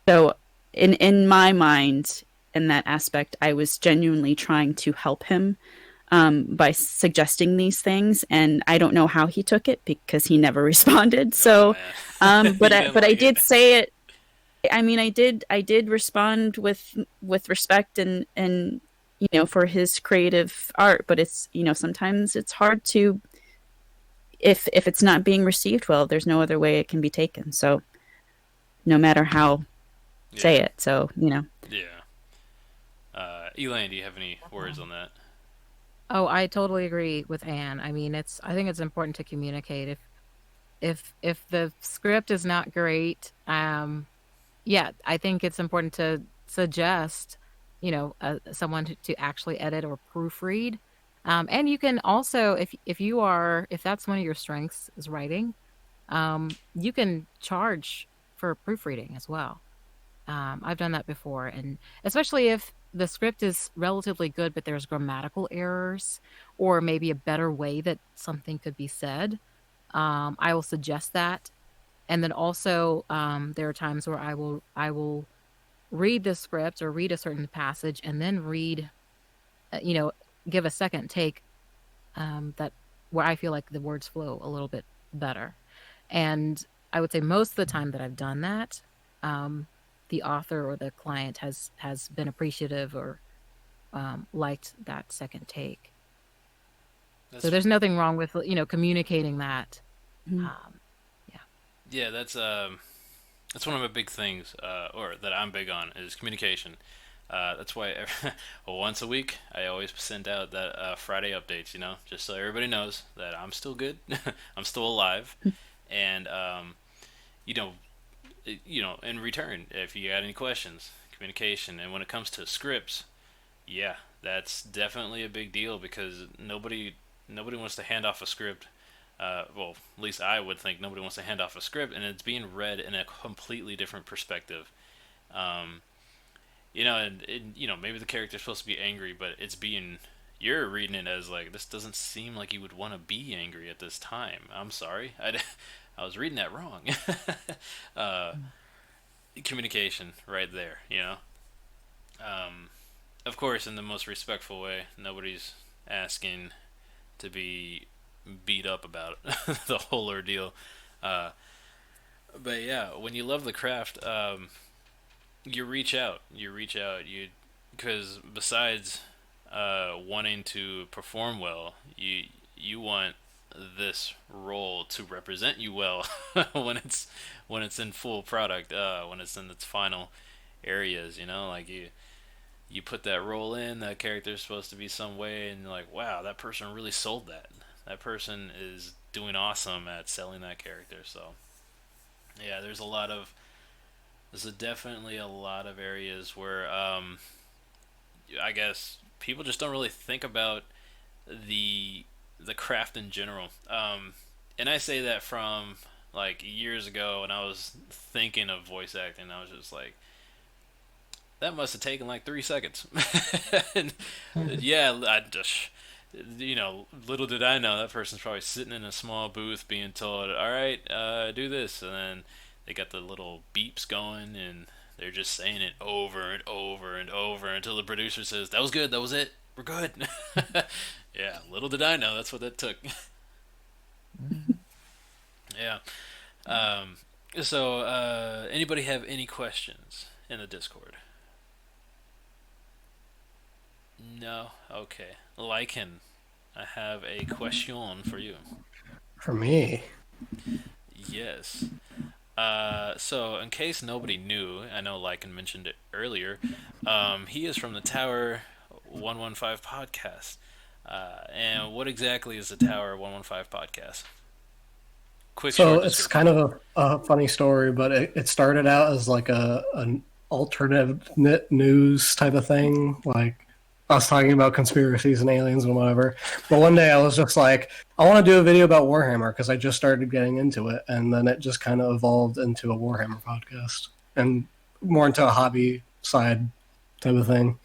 so in my mind, in that aspect, I was genuinely trying to help him by suggesting these things, and I don't know how he took it because he never responded. Oh So, man. but You I didn't but I like it. did say it. I mean, I did respond with respect and for his creative art. But it's sometimes it's hard to, if it's not being received well, there's no other way it can be taken. So no matter how, say Yeah. it. So Yeah. Elaine, do you have any words on that? Oh, I totally agree with Anne. I mean, I think it's important to communicate. If the script is not great, yeah, I think it's important to suggest, someone to actually edit or proofread. And you can also, if that's one of your strengths is writing, you can charge for proofreading as well. I've done that before, and especially if the script is relatively good, but there's grammatical errors or maybe a better way that something could be said, I will suggest that. And then also, there are times where I will read the script or read a certain passage and then read, uh, you know, give a second take, that where I feel like the words flow a little bit better. And I would say most of the time that I've done that, um, the author or the client has been appreciative or liked that second take. So That's there's nothing wrong with communicating that. Mhm. Um, yeah. yeah. That's one of my big things, or that I'm big on, is communication. That's why once a week I always send out that Friday updates. Just so everybody knows that I'm still good, I'm still alive, and you know, in return, if you got any questions, communication. And when it comes to scripts, yeah, that's definitely a big deal because nobody wants to hand off a script. Well, at least I would think nobody wants to hand off a script, and it's being read in a completely different perspective. Um, and maybe the character's supposed to be angry, but you're reading it as like, this doesn't seem like you would want to be angry at this time. I'm sorry, I was reading that wrong. uh, Communication right there. Um, of course, in the most respectful way. Nobody's asking to be beat up about the whole ordeal. Uh, but yeah, when you love the craft, you reach out. You reach out. Because besides wanting to perform well, you want this role to represent you well when it's in full product, when it's in its final areas. Like you put that role in, that character is supposed to be some way, and you're like, wow, that person really sold that. That person is doing awesome at selling that character. So yeah, there's definitely a lot of areas where I guess people just don't really think about the the craft in general. And I say that from like years ago when I was thinking of voice acting. I was just like, that must have taken like 3 seconds. And, yeah, I just little did I know that person's probably sitting in a small booth being told, "All right, do this," and then they got the little beeps going, and they're just saying it over and over and over until the producer says, "That was good. That was it. We're good." Yeah, little did I know that's what that took. Yeah. Um, so, anybody have any questions in the Discord? No? Okay. Lycan, I have a question for you. For me, Yes. So, in case nobody knew, I know Lycan mentioned it earlier, he is from the Tower 115 podcast. And what exactly is the Tower 115 podcast? Quick, so short it's description. kind of a funny story, but it started out as like an alternate news type of thing. Like I was talking about conspiracies and aliens and whatever. But one day I was just like, I want to do a video about Warhammer because I just started getting into it, and then it just kind of evolved into a Warhammer podcast and more into a hobby side type of thing.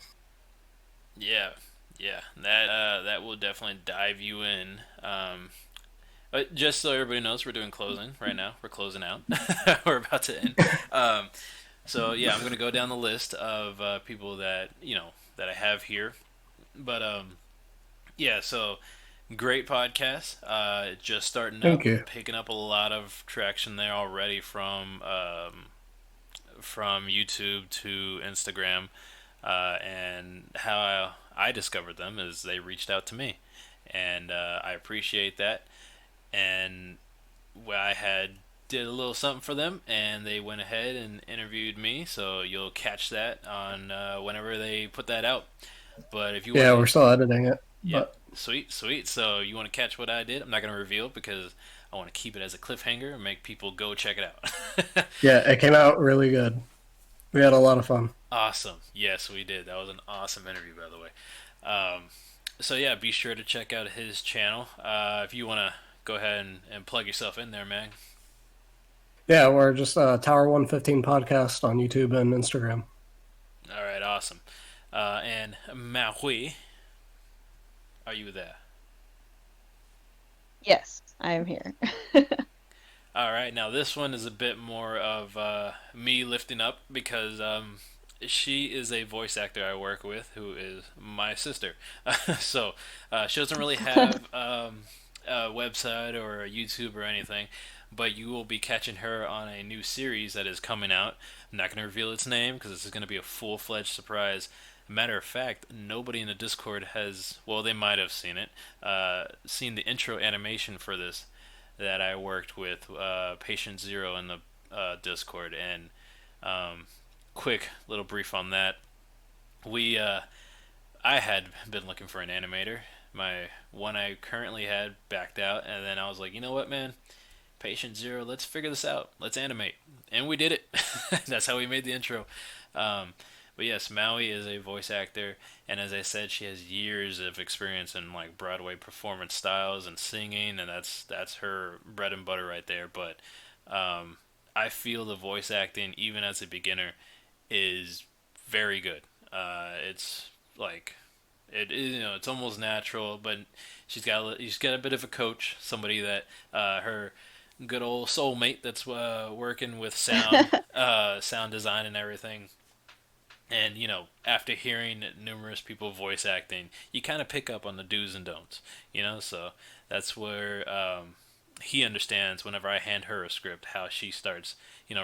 Yeah, yeah, that will definitely dive you in. Just so everybody knows, we're doing closing right now. We're closing out. We're about to end. Um, so yeah, I'm gonna go down the list of people that that I have here. But yeah, so great podcast. Just starting Thank up, you. picking up a lot of traction there already from YouTube to Instagram. And how I discovered them is they reached out to me, and I appreciate that. And I had did a little something for them, and they went ahead and interviewed me. So you'll catch that on whenever they put that out. But if you want Yeah, to, we're still editing it, yep, but sweet, sweet. So you want to catch what I did? I'm not gonna reveal because I want to keep it as a cliffhanger and make people go check it out. yeah, it came out really good. We had a lot of fun. Awesome. Yes, we did. That was an awesome interview, by the way. Um, so yeah, be sure to check out his channel. If you want to go ahead and plug yourself in there, man. Yeah, we're just Tower 115 podcast on YouTube and Instagram. All right, awesome. And Maui, are you there? Yes, I am here. All right, now this one is a bit more of me lifting up because she is a voice actor I work with who is my sister. So she doesn't really have a website or a YouTube or anything, but you will be catching her on a new series that is coming out. I'm not going to reveal its name because this is going to be a full-fledged surprise. Matter of fact, nobody in the Discord has, well, they might have seen it, seen the intro animation for this that I worked with Patient Zero in the Discord. And quick little brief on that. We I had been looking for an animator. My one I currently had backed out, and then I was like, you know what, man? Patient Zero, let's figure this out. Let's animate, and we did it. That's how we made the intro. Um, but yes, Maui is a voice actor, and as I said, she has years of experience in like Broadway performance styles and singing, and that's her bread and butter right there. But um, I feel the voice acting, even as a beginner, is very good. It's like it is, it's almost natural, but she's got a bit of a coach, somebody that her good old soulmate that's working with sound design and everything. And after hearing numerous people voice acting, you kind of pick up on the do's and don'ts. So that's where he understands whenever I hand her a script how she starts,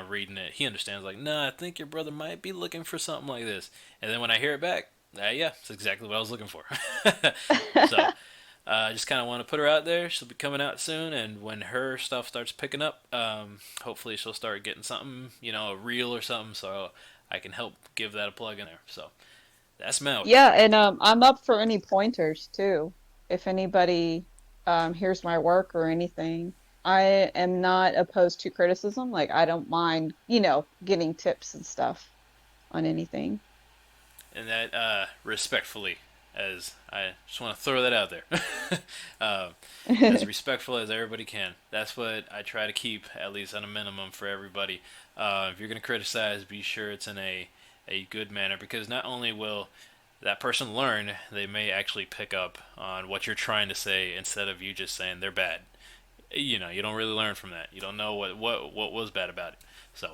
reading it. He understands like, nah, I think your brother might be looking for something like this. And then when I hear it back, yeah, it's exactly what I was looking for. So I just kind of want to put her out there. She'll be coming out soon, and when her stuff starts picking up, hopefully she'll start getting something, a reel or something, so I can help give that a plug in there. So that's Maui. Yeah, and I'm up for any pointers too. If anybody hears my work or anything, I am not opposed to criticism. Like I don't mind, getting tips and stuff on anything. And that respectfully, as I just want to throw that out there, as respectful as everybody can. That's what I try to keep, at least on a minimum, for everybody. If you're going to criticize, be sure it's in a good manner, because not only will that person learn, they may actually pick up on what you're trying to say instead of you just saying they're bad. You don't really learn from that. You don't know what was bad about it. So,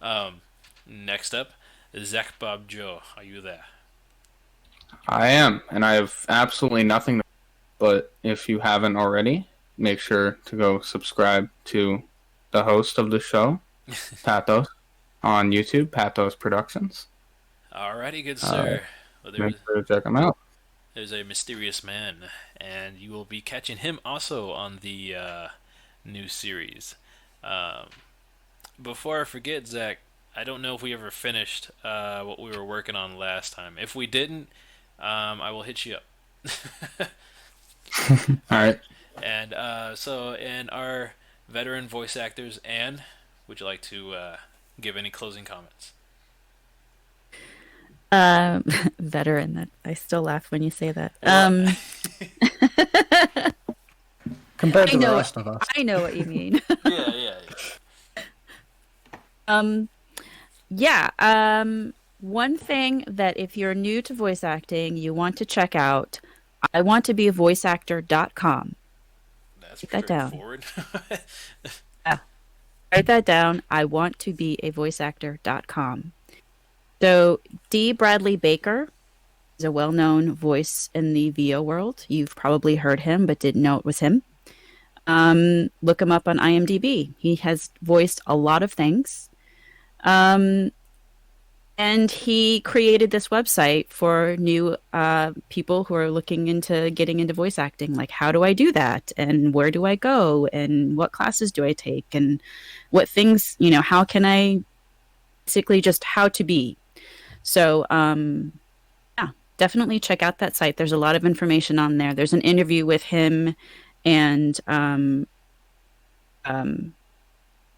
um, next up, Zach Bob Joe. Are you there? I am, and I have absolutely nothing to. But if you haven't already, make sure to go subscribe to the host of the show, Pathos, on YouTube, Pathos Productions. Alrighty, good Uh, sir. Well, Make sure to check them out. there's a mysterious man, and you will be catching him also on the new series. Um, Before I forget, Zach, I don't know if we ever finished what we were working on last time. If we didn't, I will hit you up. All right. And and our veteran voice actors, Anne, would you like to give any closing comments? Um, Veteran. That I still laugh when you say that. Well, Compared I to the know, rest of us. I know what you mean. yeah. um, yeah. One thing that if you're new to voice acting, you want to check out, I want to be a voiceactor.com. That's Write that down. straightforward. Yeah. Write that down. I want to be a voiceactor.com. So D. Bradley Baker is a well-known voice in the VO world. You've probably heard him, but didn't know it was him. Look him up on IMDb. He has voiced a lot of things. Um, and he created this website for new people who are looking into getting into voice acting. Like, how do I do that? And where do I go? And what classes do I take? And what things, how can I basically just how to be? So, yeah, definitely check out that site. There's a lot of information on there. There's an interview with him and um,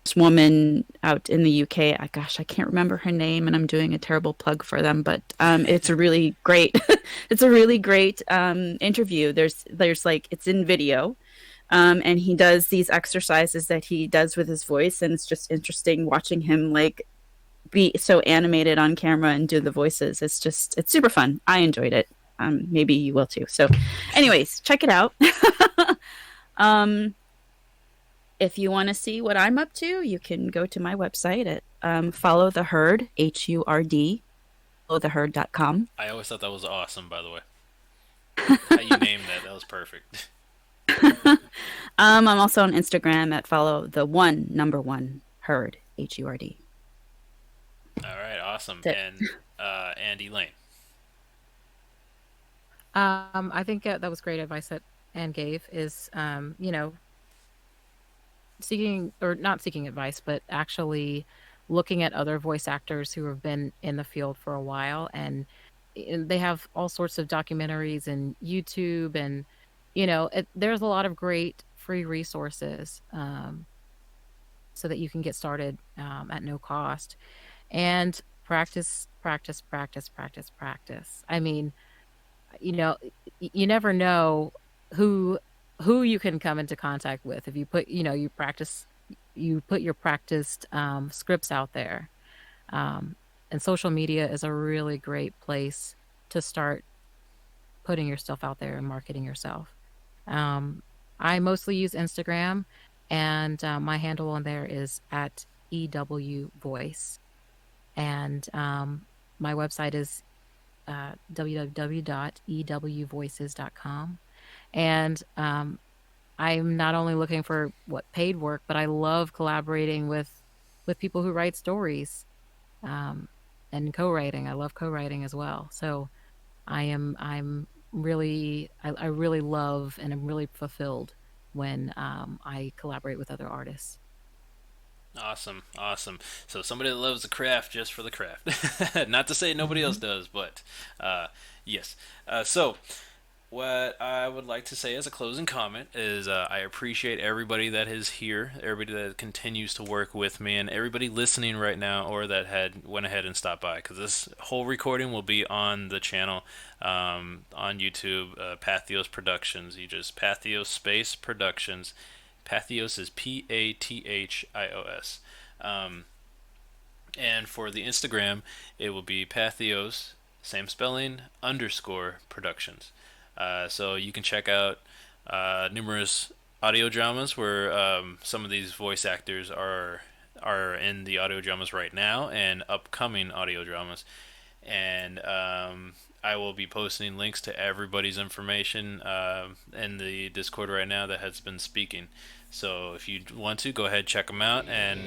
this woman out in the UK. I can't remember her name, and I'm doing a terrible plug for them, but it's a really great, it's a really great interview. There's like it's in video, and he does these exercises that he does with his voice, and it's just interesting watching him like be so animated on camera and do the voices. It's super fun. I enjoyed it. Maybe you will too. So, anyways, check it out. um, if you want to see what I'm up to, you can go to my website at follow the herd HURD followtheherd.com. I always thought that was awesome, by the way. How you named that was perfect. I'm also on Instagram at follow the number one herd HURD. All right, awesome. That's it. And Elaine. I think that was great advice that Anne gave is, seeking or not seeking advice, but actually looking at other voice actors who have been in the field for a while. And they have all sorts of documentaries and YouTube and, there's a lot of great free resources so that you can get started at no cost. And practice, practice, practice, practice, practice. I mean, you never know who you can come into contact with if you put you put your practiced scripts out there. And social media is a really great place to start putting your stuff out there and marketing yourself. I mostly use Instagram, and my handle on there is at EW Voice. And my website is www.ewvoices.com. And I'm not only looking for paid work, but I love collaborating with people who write stories and co-writing. I love co-writing as well. So I'm really I really love and I'm really fulfilled when I collaborate with other artists. Awesome. So somebody that loves the craft just for the craft. Not to say nobody else does, but yes. So what I would like to say as a closing comment is I appreciate everybody that is here, everybody that continues to work with me, and everybody listening right now or that had went ahead and stopped by, because this whole recording will be on the channel on YouTube, Pathios Productions. You just Pathios space Productions. Pathios is Pathios. And for the Instagram, it will be Pathios same spelling, underscore productions. So you can check out numerous audio dramas where some of these voice actors are in the audio dramas right now, and upcoming audio dramas. And I will be posting links to everybody's information in the Discord right now that has been speaking. So if you want to, go ahead, check them out, and